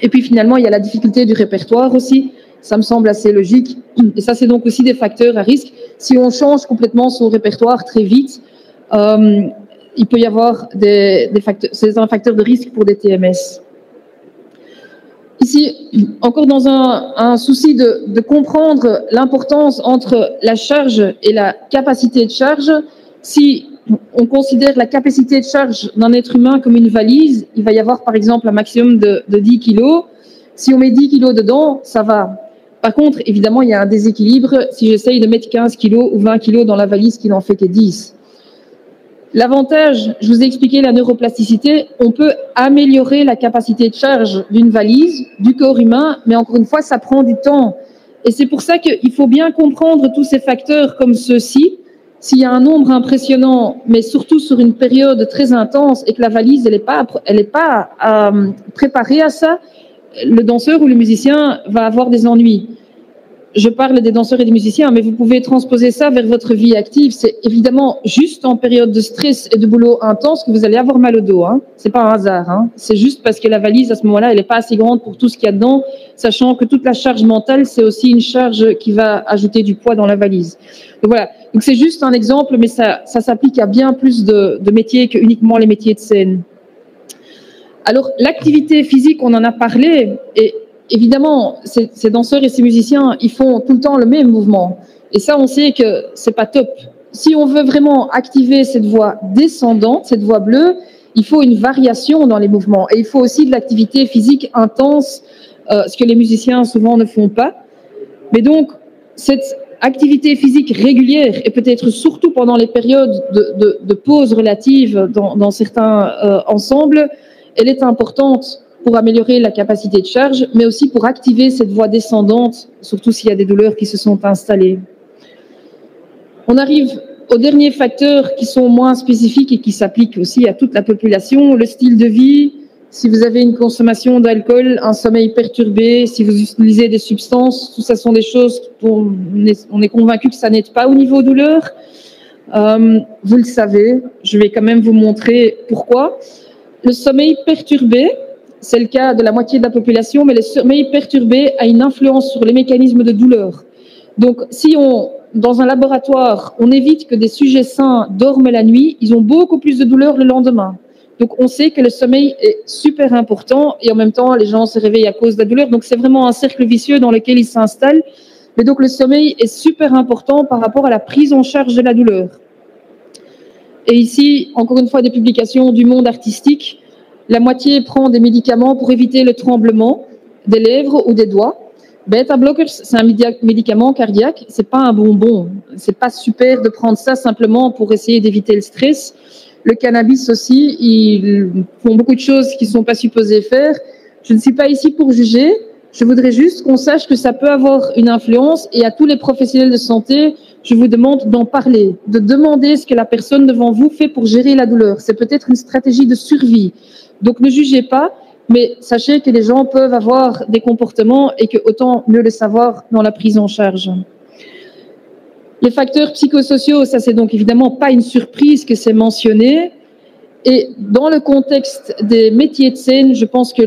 Et puis finalement, il y a la difficulté du répertoire aussi. Ça me semble assez logique. Et ça, c'est donc aussi des facteurs à risque. Si on change complètement son répertoire très vite, il peut y avoir des facteurs, c'est un facteur de risque pour des TMS. Ici, encore dans un souci de comprendre l'importance entre la charge et la capacité de charge, si on considère la capacité de charge d'un être humain comme une valise, il va y avoir par exemple un maximum de 10 kg. Si on met 10 kg dedans, ça va. Par contre, évidemment, il y a un déséquilibre si j'essaye de mettre 15 kg ou 20 kg dans la valise qui n'en fait que 10. L'avantage, je vous ai expliqué la neuroplasticité, on peut améliorer la capacité de charge d'une valise, du corps humain, mais encore une fois, ça prend du temps. Et c'est pour ça qu'il faut bien comprendre tous ces facteurs comme ceux-ci. S'il y a un nombre impressionnant, mais surtout sur une période très intense et que la valise, elle est pas préparée à ça, le danseur ou le musicien va avoir des ennuis. Je parle des danseurs et des musiciens, mais vous pouvez transposer ça vers votre vie active. C'est évidemment juste en période de stress et de boulot intense que vous allez avoir mal au dos. Hein. C'est pas un hasard. Hein. C'est juste parce que la valise, à ce moment-là, elle n'est pas assez grande pour tout ce qu'il y a dedans, sachant que toute la charge mentale, c'est aussi une charge qui va ajouter du poids dans la valise. Donc voilà. Donc c'est juste un exemple, mais ça s'applique à bien plus de métiers que uniquement les métiers de scène. Alors, l'activité physique, on en a parlé, et évidemment, ces danseurs et ces musiciens, ils font tout le temps le même mouvement. Et ça, on sait que c'est pas top. Si on veut vraiment activer cette voie descendante, cette voie bleue, il faut une variation dans les mouvements. Et il faut aussi de l'activité physique intense, ce que les musiciens souvent ne font pas. Mais donc, cette activité physique régulière, et peut-être surtout pendant les périodes de pause relative dans certains ensembles, elle est importante pour améliorer la capacité de charge, mais aussi pour activer cette voie descendante, surtout s'il y a des douleurs qui se sont installées. On arrive aux derniers facteurs qui sont moins spécifiques et qui s'appliquent aussi à toute la population, le style de vie. Si vous avez une consommation d'alcool, un sommeil perturbé, si vous utilisez des substances, tout ça sont des choses dont on est convaincu que ça n'aide pas au niveau douleur. Vous le savez, je vais quand même vous montrer pourquoi. Le sommeil perturbé, c'est le cas de la moitié de la population, mais le sommeil perturbé a une influence sur les mécanismes de douleur. Donc, si dans un laboratoire, on évite que des sujets sains dorment la nuit, ils ont beaucoup plus de douleur le lendemain. Donc, on sait que le sommeil est super important et en même temps, les gens se réveillent à cause de la douleur. Donc, c'est vraiment un cercle vicieux dans lequel ils s'installent. Mais donc, le sommeil est super important par rapport à la prise en charge de la douleur. Et ici, encore une fois, des publications du monde artistique. La moitié prend des médicaments pour éviter le tremblement des lèvres ou des doigts. Bêta blockers, c'est un médicament cardiaque. C'est pas un bonbon. C'est pas super de prendre ça simplement pour essayer d'éviter le stress. Le cannabis aussi, ils font beaucoup de choses qu'ils ne sont pas supposés faire. Je ne suis pas ici pour juger. Je voudrais juste qu'on sache que ça peut avoir une influence et à tous les professionnels de santé, je vous demande d'en parler, de demander ce que la personne devant vous fait pour gérer la douleur. C'est peut-être une stratégie de survie. Donc ne jugez pas, mais sachez que les gens peuvent avoir des comportements et que autant mieux le savoir dans la prise en charge. Les facteurs psychosociaux, ça c'est donc évidemment pas une surprise que c'est mentionné. Et dans le contexte des métiers de scène, je pense que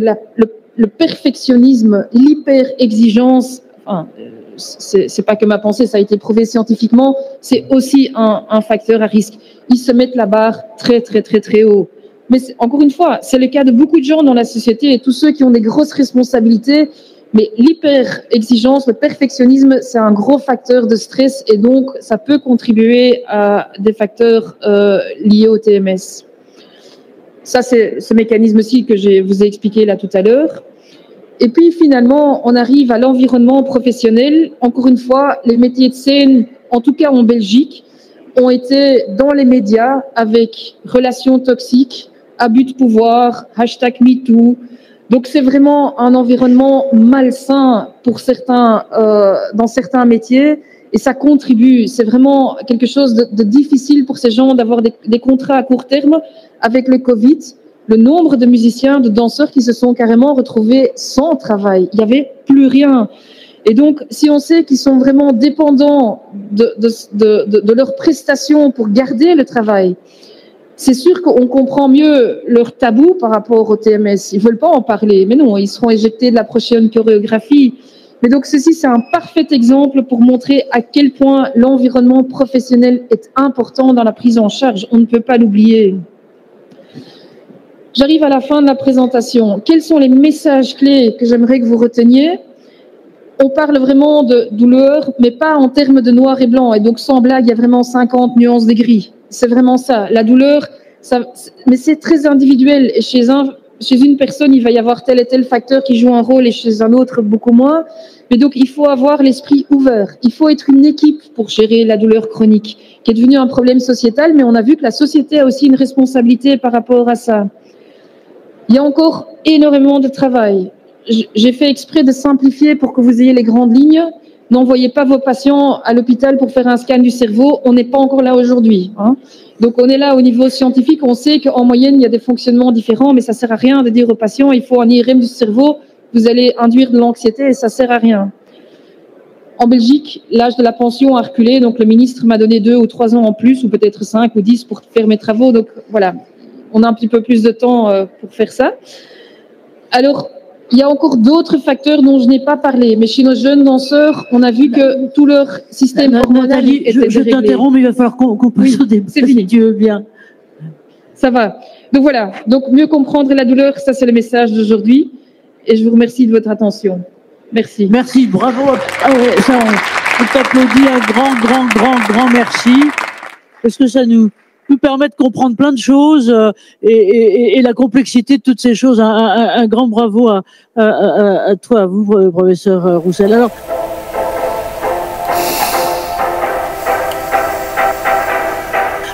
le perfectionnisme, l'hyper-exigence, enfin, c'est pas que ma pensée, ça a été prouvé scientifiquement, c'est aussi un facteur à risque. Ils se mettent la barre très, très, très, très haut. Mais encore une fois, c'est le cas de beaucoup de gens dans la société et tous ceux qui ont des grosses responsabilités. Mais l'hyper-exigence, le perfectionnisme, c'est un gros facteur de stress et donc ça peut contribuer à des facteurs liés au TMS. Ça, c'est ce mécanisme-ci que je vous ai expliqué là tout à l'heure. Et puis finalement, on arrive à l'environnement professionnel. Encore une fois, les métiers de scène, en tout cas en Belgique, ont été dans les médias avec relations toxiques, abus de pouvoir, #MeToo. Donc c'est vraiment un environnement malsain pour certains, dans certains métiers et ça contribue. C'est vraiment quelque chose de difficile pour ces gens d'avoir des contrats à court terme. Avec le Covid, le nombre de musiciens, de danseurs qui se sont carrément retrouvés sans travail. Il n'y avait plus rien. Et donc, si on sait qu'ils sont vraiment dépendants de leurs prestations pour garder le travail, c'est sûr qu'on comprend mieux leur tabou par rapport au TMS. Ils ne veulent pas en parler, mais non, ils seront éjectés de la prochaine chorégraphie. Mais donc, ceci, c'est un parfait exemple pour montrer à quel point l'environnement professionnel est important dans la prise en charge. On ne peut pas l'oublier. J'arrive à la fin de la présentation. Quels sont les messages clés que j'aimerais que vous reteniez? On parle vraiment de douleur, mais pas en termes de noir et blanc. Et donc, sans blague, il y a vraiment 50 nuances de gris. C'est vraiment ça. La douleur, mais c'est très individuel. Et chez une personne, il va y avoir tel et tel facteur qui joue un rôle et chez un autre, beaucoup moins. Mais donc, il faut avoir l'esprit ouvert. Il faut être une équipe pour gérer la douleur chronique, qui est devenue un problème sociétal, mais on a vu que la société a aussi une responsabilité par rapport à ça. Il y a encore énormément de travail. J'ai fait exprès de simplifier pour que vous ayez les grandes lignes. N'envoyez pas vos patients à l'hôpital pour faire un scan du cerveau. On n'est pas encore là aujourd'hui, hein. Donc, on est là au niveau scientifique. On sait qu'en moyenne, il y a des fonctionnements différents, mais ça sert à rien de dire aux patients, il faut un IRM du cerveau, vous allez induire de l'anxiété et ça sert à rien. En Belgique, l'âge de la pension a reculé. Donc, le ministre m'a donné 2 ou 3 ans en plus, ou peut-être 5 ou 10 pour faire mes travaux. Donc, voilà. On a un petit peu plus de temps pour faire ça. Alors, il y a encore d'autres facteurs dont je n'ai pas parlé, mais chez nos jeunes danseurs, on a vu que tout leur système hormonal était déréglé. Je t'interromps, mais il va falloir qu'on passe au débat, si tu veux bien. Ça va. Donc voilà. Donc, mieux comprendre la douleur, ça c'est le message d'aujourd'hui. Et je vous remercie de votre attention. Merci. Merci, bravo. On t'applaudit un grand merci. Parce que ça nous permet de comprendre plein de choses et la complexité de toutes ces choses. Un grand bravo à toi, à vous, professeur Roussel. Alors,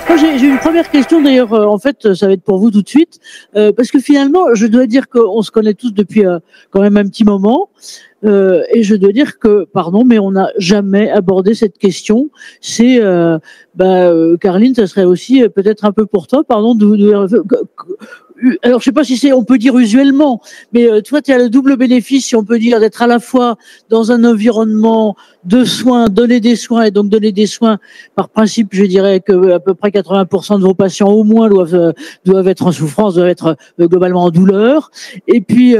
moi, j'ai une première question, d'ailleurs, en fait, ça va être pour vous tout de suite, parce que finalement, je dois dire qu'on se connaît tous depuis quand même un petit moment, et je dois dire que, pardon, mais on n'a jamais abordé cette question. C'est, Caroline, ça serait aussi peut-être un peu pour toi, pardon, alors je sais pas si on peut dire usuellement, mais toi tu as le double bénéfice, si on peut dire, d'être à la fois dans un environnement de soins, donner des soins, et donc donner des soins par principe, je dirais que à peu près 80% de vos patients au moins doivent être en souffrance, doivent être globalement en douleur, et puis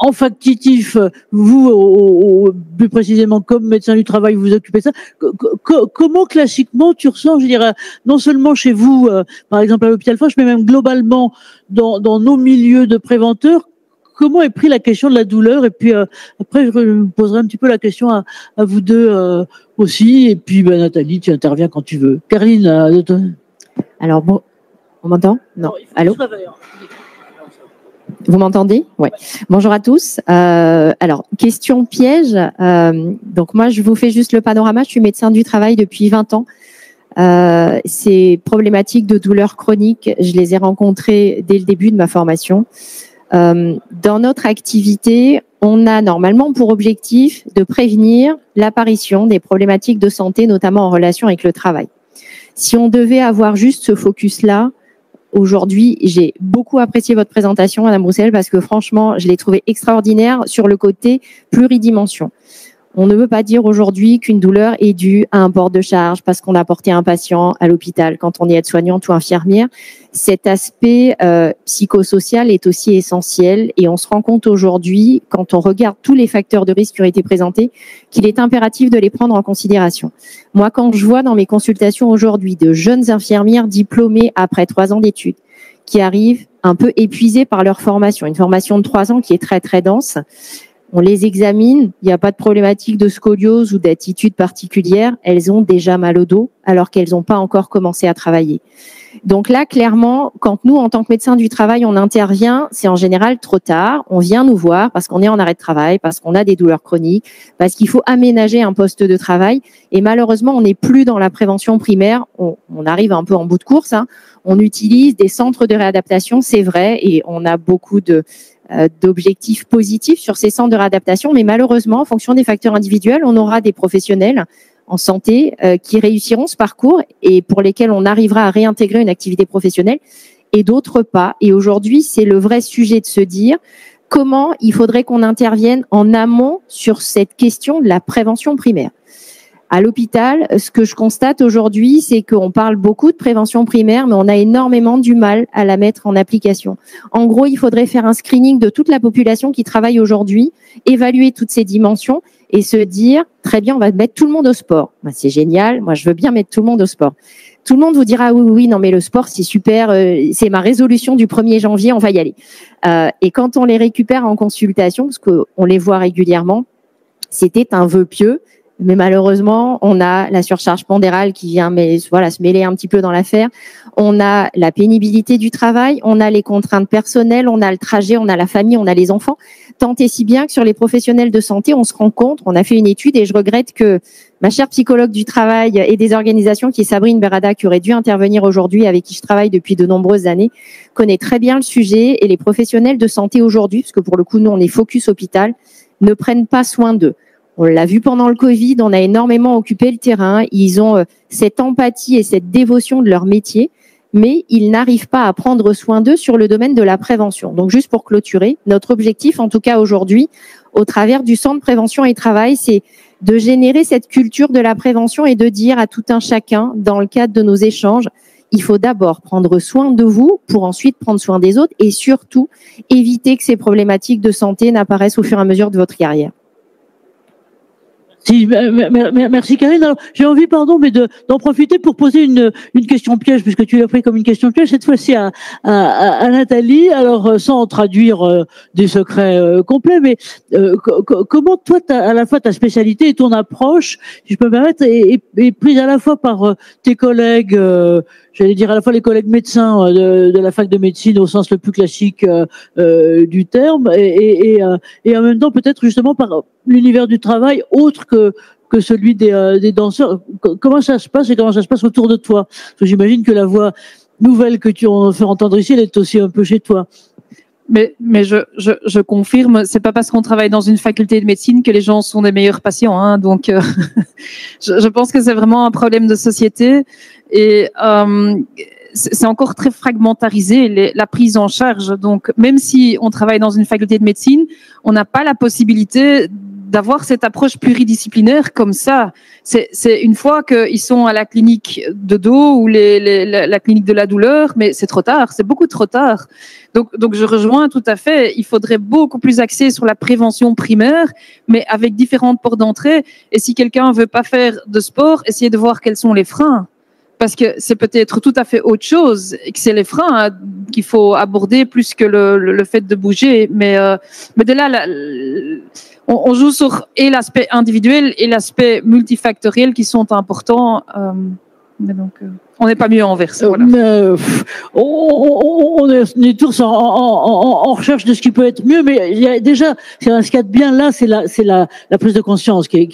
en factitif, vous, plus précisément comme médecin du travail, vous occupez de ça. Comment classiquement tu ressens, je dirais, non seulement chez vous, par exemple à l'hôpital Foch, mais même globalement dans nos milieux de préventeurs, comment est pris la question de la douleur? Et puis après, je me poserai un petit peu la question à vous deux aussi. Et puis Nathalie, tu interviens quand tu veux. Caroline, alors bon, on m'entend? Non. Allô? Vous m'entendez? Ouais. Bonjour à tous. Alors, question piège. Donc moi, je vous fais juste le panorama. Je suis médecin du travail depuis 20 ans. Ces problématiques de douleurs chroniques, je les ai rencontrées dès le début de ma formation. Dans notre activité, on a normalement pour objectif de prévenir l'apparition des problématiques de santé, notamment en relation avec le travail. Si on devait avoir juste ce focus-là, aujourd'hui, j'ai beaucoup apprécié votre présentation, Madame Roussel, parce que franchement, je l'ai trouvé extraordinaire sur le côté pluridimension. On ne veut pas dire aujourd'hui qu'une douleur est due à un port de charge parce qu'on a porté un patient à l'hôpital quand on est aide-soignante ou infirmière. Cet aspect psychosocial est aussi essentiel et on se rend compte aujourd'hui, quand on regarde tous les facteurs de risque qui ont été présentés, qu'il est impératif de les prendre en considération. Moi, quand je vois dans mes consultations aujourd'hui de jeunes infirmières diplômées après 3 ans d'études qui arrivent un peu épuisées par leur formation, une formation de 3 ans qui est très très dense, on les examine, il n'y a pas de problématique de scoliose ou d'attitude particulière, elles ont déjà mal au dos alors qu'elles n'ont pas encore commencé à travailler. Donc là, clairement, quand nous, en tant que médecins du travail, on intervient, c'est en général trop tard. On vient nous voir parce qu'on est en arrêt de travail, parce qu'on a des douleurs chroniques, parce qu'il faut aménager un poste de travail. Et malheureusement, on n'est plus dans la prévention primaire. On arrive un peu en bout de course, hein. On utilise des centres de réadaptation, c'est vrai, et on a beaucoup d'objectifs positifs sur ces centres de réadaptation, mais malheureusement, en fonction des facteurs individuels, on aura des professionnels en santé qui réussiront ce parcours et pour lesquels on arrivera à réintégrer une activité professionnelle et d'autres pas. Et aujourd'hui, c'est le vrai sujet de se dire comment il faudrait qu'on intervienne en amont sur cette question de la prévention primaire. À l'hôpital, ce que je constate aujourd'hui, c'est qu'on parle beaucoup de prévention primaire, mais on a énormément du mal à la mettre en application. En gros, il faudrait faire un screening de toute la population qui travaille aujourd'hui, évaluer toutes ces dimensions et se dire, très bien, on va mettre tout le monde au sport. Ben, c'est génial, moi je veux bien mettre tout le monde au sport. Tout le monde vous dira, oui, non mais le sport c'est super, c'est ma résolution du 1er janvier, on va y aller. Et quand on les récupère en consultation, parce qu'on les voit régulièrement, c'était un vœu pieux. Mais malheureusement, on a la surcharge pondérale qui vient se mêler un petit peu dans l'affaire. On a la pénibilité du travail, on a les contraintes personnelles, on a le trajet, on a la famille, on a les enfants. Tant et si bien que sur les professionnels de santé, on se rend compte, on a fait une étude et je regrette que ma chère psychologue du travail et des organisations qui est Sabrine Berada, qui aurait dû intervenir aujourd'hui, avec qui je travaille depuis de nombreuses années, connaît très bien le sujet et les professionnels de santé aujourd'hui, parce que pour le coup, nous, on est focus hôpital, ne prennent pas soin d'eux. On l'a vu pendant le Covid, on a énormément occupé le terrain. Ils ont cette empathie et cette dévotion de leur métier, mais ils n'arrivent pas à prendre soin d'eux sur le domaine de la prévention. Donc, juste pour clôturer, notre objectif, en tout cas aujourd'hui, au travers du Centre Prévention et Travail, c'est de générer cette culture de la prévention et de dire à tout un chacun, dans le cadre de nos échanges, il faut d'abord prendre soin de vous pour ensuite prendre soin des autres et surtout éviter que ces problématiques de santé n'apparaissent au fur et à mesure de votre carrière. Si, merci Karine. Alors, j'ai envie, mais d'en profiter pour poser une question piège, puisque tu l'as pris comme une question piège, cette fois-ci à Nathalie. Alors, sans traduire des secrets complets, mais comment toi, à la fois ta spécialité et ton approche, si je peux me permettre, est prise à la fois par tes collègues, j'allais dire à la fois les collègues médecins de la fac de médecine au sens le plus classique du terme, et en même temps peut-être justement par l'univers du travail autre que celui des danseurs. Comment ça se passe et comment ça se passe autour de toi? Parce que j'imagine que la voix nouvelle que tu en fais entendre ici, elle est aussi un peu chez toi. Mais je confirme, c'est pas parce qu'on travaille dans une faculté de médecine que les gens sont des meilleurs patients, hein. Donc, je pense que c'est vraiment un problème de société et c'est encore très fragmentarisé la prise en charge. Donc, même si on travaille dans une faculté de médecine, on n'a pas la possibilité d'avoir cette approche pluridisciplinaire comme ça. C'est une fois qu'ils sont à la clinique de dos ou la clinique de la douleur, mais c'est trop tard, c'est beaucoup trop tard. Donc je rejoins tout à fait, il faudrait beaucoup plus axer sur la prévention primaire, mais avec différentes portes d'entrée. Et si quelqu'un veut pas faire de sport, essayez de voir quels sont les freins. Parce que c'est peut-être tout à fait autre chose et que c'est les freins qu'il faut aborder plus que le fait de bouger. Mais de là, on joue sur et l'aspect individuel et l'aspect multifactoriel qui sont importants. Mais donc, on n'est pas mieux en verse. Voilà. On est tous en recherche de ce qui peut être mieux, mais il y a déjà, ce qu'il y a de bien là, c'est la prise de conscience qui est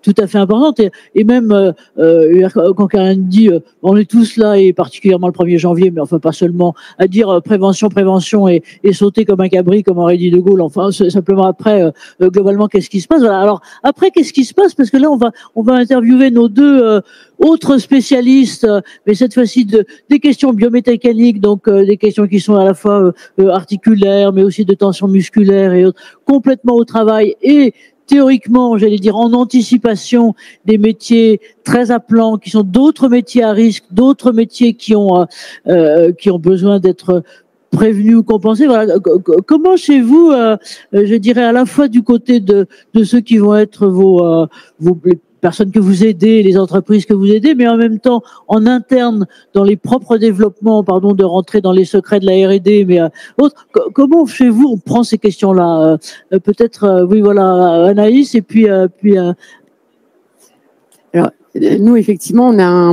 tout à fait importante. Et même quand Karine dit, on est tous là, et particulièrement le 1er janvier, mais enfin pas seulement, à dire prévention et sauter comme un cabri, comme aurait dit De Gaulle. Enfin, simplement après, globalement, qu'est-ce qui se passe? Voilà. Alors après, qu'est-ce qui se passe? Parce que là, on va interviewer nos deux autres spécialistes, mais cette fois-ci des questions biomécaniques, donc des questions qui sont à la fois articulaires, mais aussi de tension musculaire et autres, complètement au travail et théoriquement, j'allais dire en anticipation des métiers très appelants, qui sont d'autres métiers à risque, d'autres métiers qui ont besoin d'être prévenus ou compensés. Voilà. Comment chez vous, je dirais à la fois du côté de ceux qui vont être vos personnes que vous aidez, les entreprises que vous aidez, mais en même temps, en interne, dans les propres développements, pardon de rentrer dans les secrets de la R&D, mais autres, comment chez vous on prend ces questions-là? Peut-être, oui, voilà, Anaïs, et puis. Alors, nous, effectivement, on a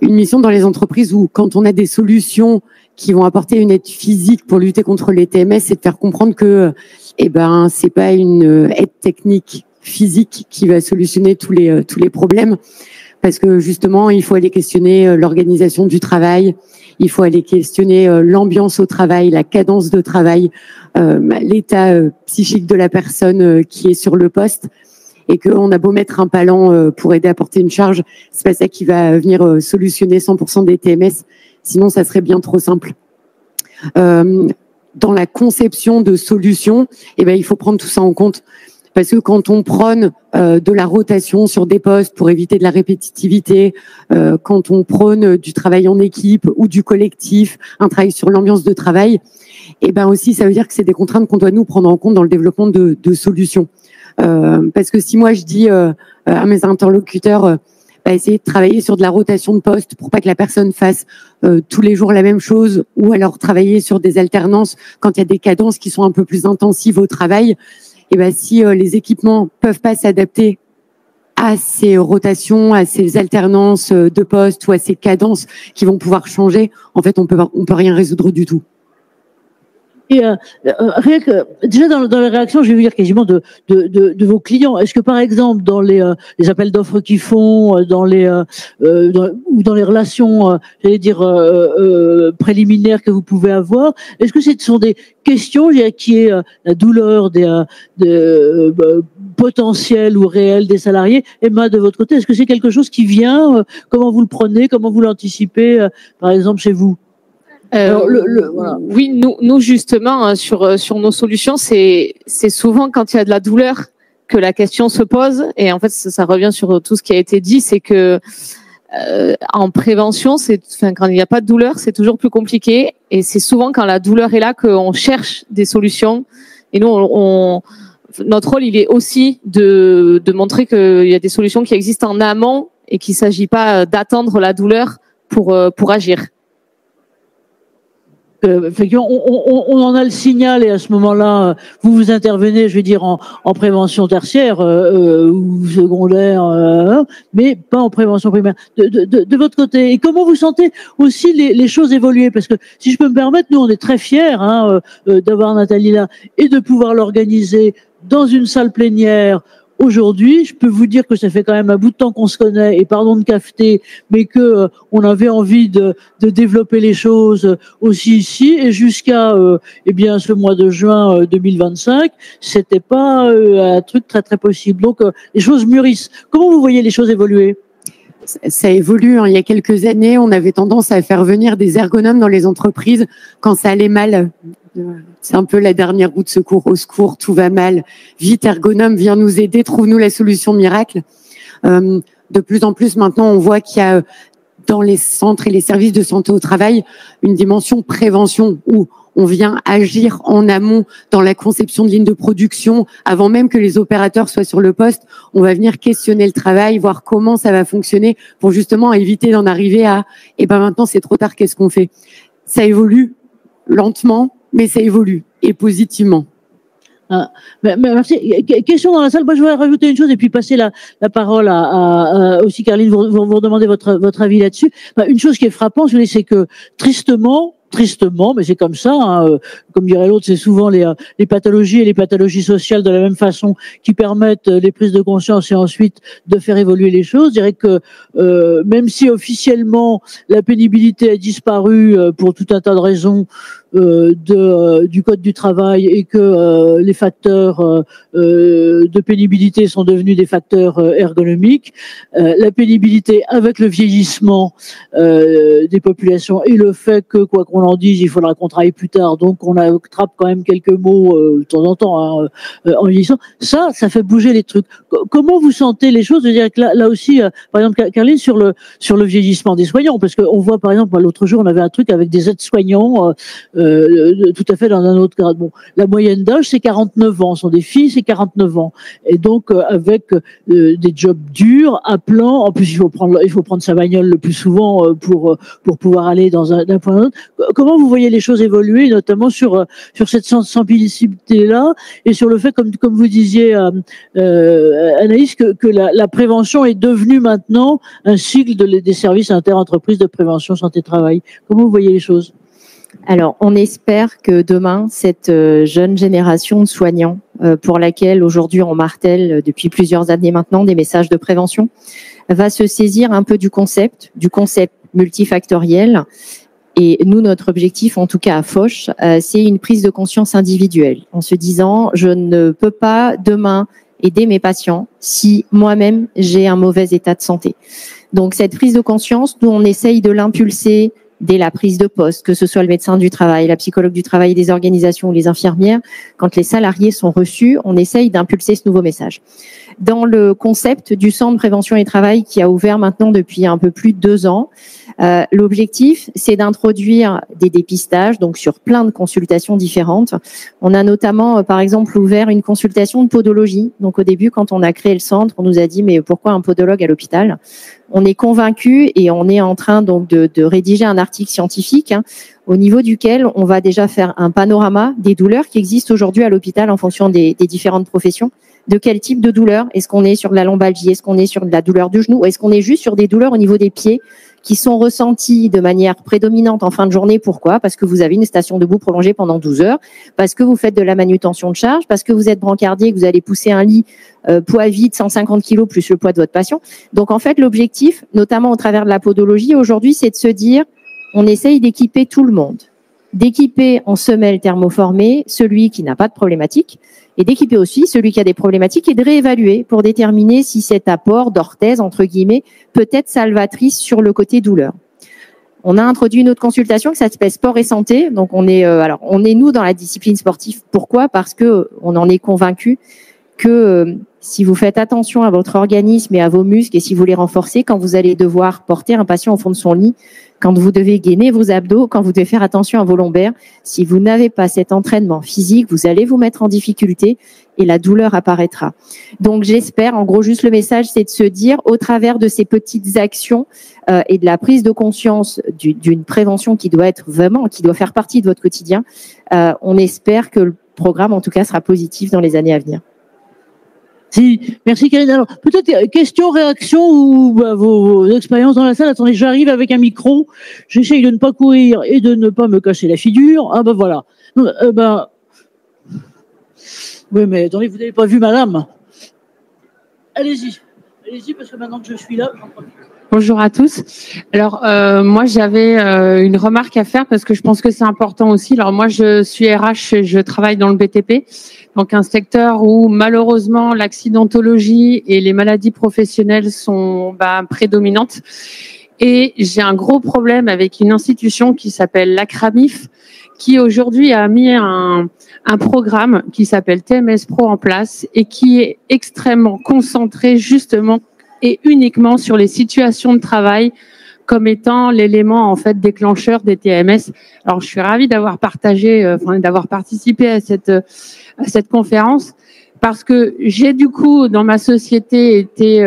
une mission dans les entreprises où, quand on a des solutions qui vont apporter une aide physique pour lutter contre les TMS, c'est de faire comprendre que, c'est pas une aide technique physique qui va solutionner tous les problèmes, parce que justement il faut aller questionner l'organisation du travail, il faut aller questionner l'ambiance au travail, la cadence de travail, l'état psychique de la personne qui est sur le poste, et qu'on a beau mettre un palan pour aider à porter une charge, c'est pas ça qui va venir solutionner 100% des TMS, sinon ça serait bien trop simple. Dans la conception de solutions, il faut prendre tout ça en compte. Parce que quand on prône de la rotation sur des postes pour éviter de la répétitivité, quand on prône du travail en équipe ou du collectif, un travail sur l'ambiance de travail, et ben aussi ça veut dire que c'est des contraintes qu'on doit nous prendre en compte dans le développement de solutions. Parce que si moi je dis à mes interlocuteurs essayer de travailler sur de la rotation de poste pour pas que la personne fasse tous les jours la même chose, ou alors travailler sur des alternances quand il y a des cadences qui sont un peu plus intensives au travail, et ben si les équipements peuvent pas s'adapter à ces rotations, à ces alternances de postes ou à ces cadences qui vont pouvoir changer, en fait on peut rien résoudre du tout. Et rien que déjà dans les réactions, je vais vous dire quasiment de vos clients. Est-ce que par exemple dans les appels d'offres qu'ils font, ou dans les relations, j'allais dire préliminaires que vous pouvez avoir, est-ce que ce sont des questions, je dirais, qui est la douleur potentielle ou réelle des salariés? Emma, de votre côté, est-ce que c'est quelque chose qui vient? Comment vous le prenez? Comment vous l'anticipez, par exemple chez vous? Alors, voilà. Oui, nous justement sur nos solutions, c'est souvent quand il y a de la douleur que la question se pose, et en fait ça revient sur tout ce qui a été dit, c'est que en prévention, quand il n'y a pas de douleur, c'est toujours plus compliqué, et c'est souvent quand la douleur est là qu'on cherche des solutions. Et nous, notre rôle, il est aussi de montrer qu'il y a des solutions qui existent en amont et qu'il ne s'agit pas d'attendre la douleur pour agir. Effectivement, on en a le signal, et à ce moment-là, vous intervenez, je vais dire, en prévention tertiaire ou secondaire, mais pas en prévention primaire. De votre côté, et comment vous sentez aussi les choses évoluer? Parce que si je peux me permettre, nous on est très fiers d'avoir Nathalie là et de pouvoir l'organiser dans une salle plénière. Aujourd'hui, je peux vous dire que ça fait quand même un bout de temps qu'on se connaît, et pardon de cafeter, mais que on avait envie de développer les choses aussi ici, et jusqu'à ce mois de juin 2025, c'était pas un truc très très possible. Donc les choses mûrissent. Comment vous voyez les choses évoluer? Ça évolue. Il y a quelques années, on avait tendance à faire venir des ergonomes dans les entreprises quand ça allait mal. C'est un peu la dernière roue de secours. Au secours, tout va mal. Vite, ergonome, viens nous aider, trouve-nous la solution miracle. De plus en plus, maintenant, on voit qu'il y a dans les centres et les services de santé au travail une dimension prévention où on vient agir en amont dans la conception de lignes de production avant même que les opérateurs soient sur le poste. On va venir questionner le travail, voir comment ça va fonctionner pour justement éviter d'en arriver à maintenant c'est trop tard, qu'est-ce qu'on fait? Ça évolue lentement, mais ça évolue et positivement. Merci. Question dans la salle. Moi, je voudrais rajouter une chose et puis passer la parole à aussi Caroline, vous redemander votre avis là-dessus. Une chose qui est frappante, c'est que tristement, mais c'est comme ça, comme dirait l'autre, c'est souvent les pathologies et les pathologies sociales de la même façon qui permettent les prises de conscience et ensuite de faire évoluer les choses. Je dirais que même si officiellement la pénibilité a disparu pour tout un tas de raisons du code du travail, et que les facteurs de pénibilité sont devenus des facteurs ergonomiques, la pénibilité avec le vieillissement des populations et le fait que, quoi qu'on en dise, il faudra qu'on travaille plus tard, donc on attrape quand même quelques mots de temps en temps en vieillissant, ça fait bouger les trucs. Comment vous sentez les choses? Je dirais que là aussi, par exemple, Caroline, sur le vieillissement des soignants, parce qu'on voit par exemple, l'autre jour on avait un truc avec des aides-soignants tout à fait dans un autre cadre. Bon, la moyenne d'âge c'est 49 ans, sont des filles, c'est 49 ans, et donc avec des jobs durs, appelants. En plus, il faut prendre sa bagnole le plus souvent pour pouvoir aller d'un point à l'autre. Comment vous voyez les choses évoluer, notamment sur cette sensibilité-là, et sur le fait, comme vous disiez, Anaïs, que la prévention est devenue maintenant un cycle des services interentreprises de prévention santé-travail. Comment vous voyez les choses? Alors, on espère que demain, cette jeune génération de soignants, pour laquelle aujourd'hui on martèle depuis plusieurs années maintenant des messages de prévention, va se saisir un peu du concept multifactoriel. Et nous, notre objectif, en tout cas à Foch, c'est une prise de conscience individuelle, en se disant, je ne peux pas demain aider mes patients si moi-même j'ai un mauvais état de santé. Donc cette prise de conscience, nous on essaye de l'impulser dès la prise de poste, que ce soit le médecin du travail, la psychologue du travail des organisations ou les infirmières, quand les salariés sont reçus, on essaye d'impulser ce nouveau message. Dans le concept du centre prévention et travail qui a ouvert maintenant depuis un peu plus de 2 ans, l'objectif, c'est d'introduire des dépistages, donc sur plein de consultations différentes. On a notamment, par exemple, ouvert une consultation de podologie. Donc au début, quand on a créé le centre, on nous a dit mais pourquoi un podologue à l'hôpital ? On est convaincu et on est en train donc de rédiger un article scientifique au niveau duquel on va déjà faire un panorama des douleurs qui existent aujourd'hui à l'hôpital en fonction des différentes professions. De quel type de douleur ? Est-ce qu'on est sur de la lombalgie ? Est-ce qu'on est sur de la douleur du genou ? Est-ce qu'on est juste sur des douleurs au niveau des pieds qui sont ressenties de manière prédominante en fin de journée ? Pourquoi ? Parce que vous avez une station debout prolongée pendant 12 heures, parce que vous faites de la manutention de charge, parce que vous êtes brancardier et que vous allez pousser un lit poids vide 150 kg plus le poids de votre patient. Donc en fait, l'objectif, notamment au travers de la podologie aujourd'hui, c'est de se dire on essaye d'équiper tout le monde, d'équiper en semelle thermoformée celui qui n'a pas de problématique et d'équiper aussi celui qui a des problématiques et de réévaluer pour déterminer si cet apport d'orthèse, entre guillemets, peut être salvatrice sur le côté douleur. On a introduit une autre consultation qui s'appelle sport et santé. Donc on est nous dans la discipline sportive. Pourquoi ? Parce que on en est convaincu que si vous faites attention à votre organisme et à vos muscles et si vous les renforcez, quand vous allez devoir porter un patient au fond de son lit, quand vous devez gainer vos abdos, quand vous devez faire attention à vos lombaires, si vous n'avez pas cet entraînement physique, vous allez vous mettre en difficulté et la douleur apparaîtra. Donc j'espère, en gros, juste le message, c'est de se dire, au travers de ces petites actions et de la prise de conscience d'une prévention qui doit être vraiment, qui doit faire partie de votre quotidien, on espère que le programme, en tout cas, sera positif dans les années à venir. Merci Karine. Alors peut-être question, réaction ou vos expériences dans la salle. Attendez, j'arrive avec un micro. J'essaye de ne pas courir et de ne pas me casser la figure. Ah ben voilà. Oui, mais attendez, vous n'avez pas vu madame. Allez-y parce que maintenant que je suis là, j'en profite. Bonjour à tous. Alors moi j'avais une remarque à faire parce que je pense que c'est important aussi. Alors moi je suis RH, je travaille dans le BTP, donc un secteur où malheureusement l'accidentologie et les maladies professionnelles sont prédominantes. Et j'ai un gros problème avec une institution qui s'appelle l'ACRAMIF, qui aujourd'hui a mis un programme qui s'appelle TMS Pro en place et qui est extrêmement concentré justement et uniquement sur les situations de travail comme étant l'élément en fait déclencheur des TMS. Alors je suis ravie d'avoir participé à cette conférence parce que j'ai du coup dans ma société été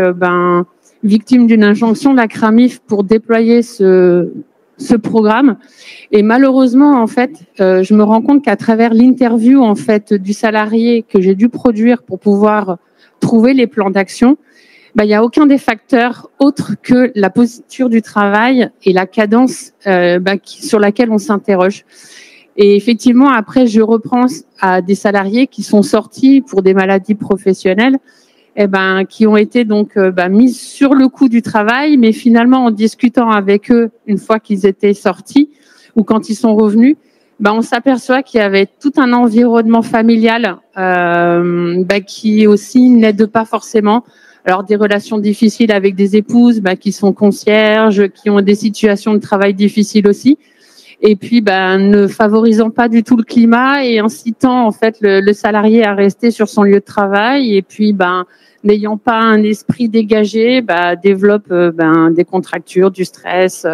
victime d'une injonction de la CRAMIF pour déployer ce programme et malheureusement en fait je me rends compte qu'à travers l'interview en fait du salarié que j'ai dû produire pour pouvoir trouver les plans d'action, il n'y a aucun des facteurs autres que la posture du travail et la cadence sur laquelle on s'interroge. Et effectivement, après, je reprends à des salariés qui sont sortis pour des maladies professionnelles, qui ont été donc mis sur le coup du travail, mais finalement, en discutant avec eux une fois qu'ils étaient sortis ou quand ils sont revenus, on s'aperçoit qu'il y avait tout un environnement familial qui aussi n'aide pas forcément. Alors des relations difficiles avec des épouses qui sont concierges, qui ont des situations de travail difficiles aussi, et puis ne favorisant pas du tout le climat et incitant en fait le salarié à rester sur son lieu de travail, et puis n'ayant pas un esprit dégagé, développe des contractures, du stress.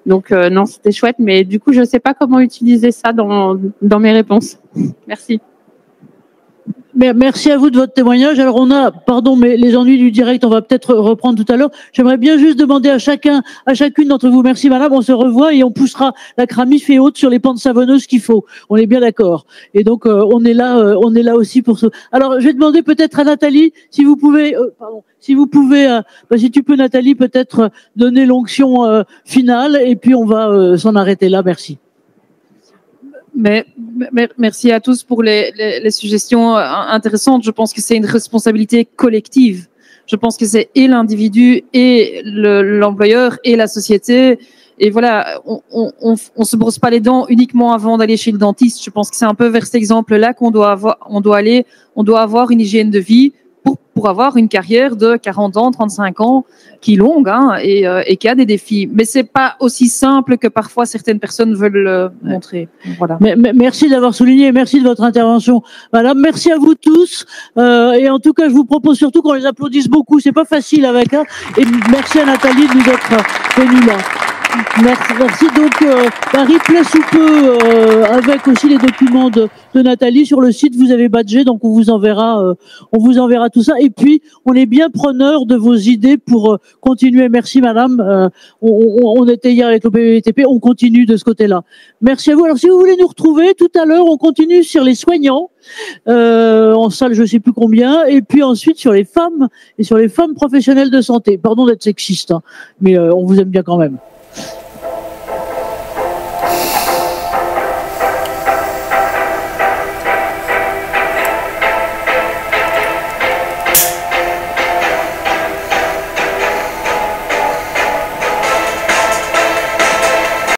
Donc non, c'était chouette, mais du coup je sais pas comment utiliser ça dans mes réponses. Merci. Merci à vous de votre témoignage. Alors on a, pardon, mais les ennuis du direct, on va peut-être reprendre tout à l'heure. J'aimerais bien juste demander à chacune d'entre vous, merci madame, on se revoit et on poussera la CRAMIF et autres sur les pentes savonneuses qu'il faut. On est bien d'accord. Et donc on est là aussi pour ça. Alors je vais demander peut-être à Nathalie, si vous pouvez, si tu peux Nathalie, peut-être donner l'onction finale et puis on va s'en arrêter là. Merci. Merci à tous pour les suggestions intéressantes. Je pense que c'est une responsabilité collective. Je pense que c'est et l'individu et l'employeur et la société. Et voilà, on se brosse pas les dents uniquement avant d'aller chez le dentiste. Je pense que c'est un peu vers cet exemple-là qu'on doit aller. On doit avoir une hygiène de vie pour avoir une carrière de 40 ans, 35 ans, qui est longue et qui a des défis. Mais c'est pas aussi simple que parfois certaines personnes veulent montrer. Voilà. Mais merci d'avoir souligné, merci de votre intervention, madame. Merci à vous tous. Et en tout cas, je vous propose surtout qu'on les applaudisse beaucoup. C'est pas facile avec un. Et merci à Nathalie de nous être venue là. Merci. Donc, replay sous peu avec aussi les documents de Nathalie sur le site. Vous avez badgé, donc on vous enverra tout ça. Et puis, on est bien preneur de vos idées pour continuer. Merci, madame. On était hier avec le BETP, on continue de ce côté-là. Merci à vous. Alors, si vous voulez nous retrouver tout à l'heure, on continue sur les soignants. En salle, je sais plus combien, et puis ensuite sur les femmes et sur les femmes professionnelles de santé. Pardon d'être sexiste, mais on vous aime bien quand même.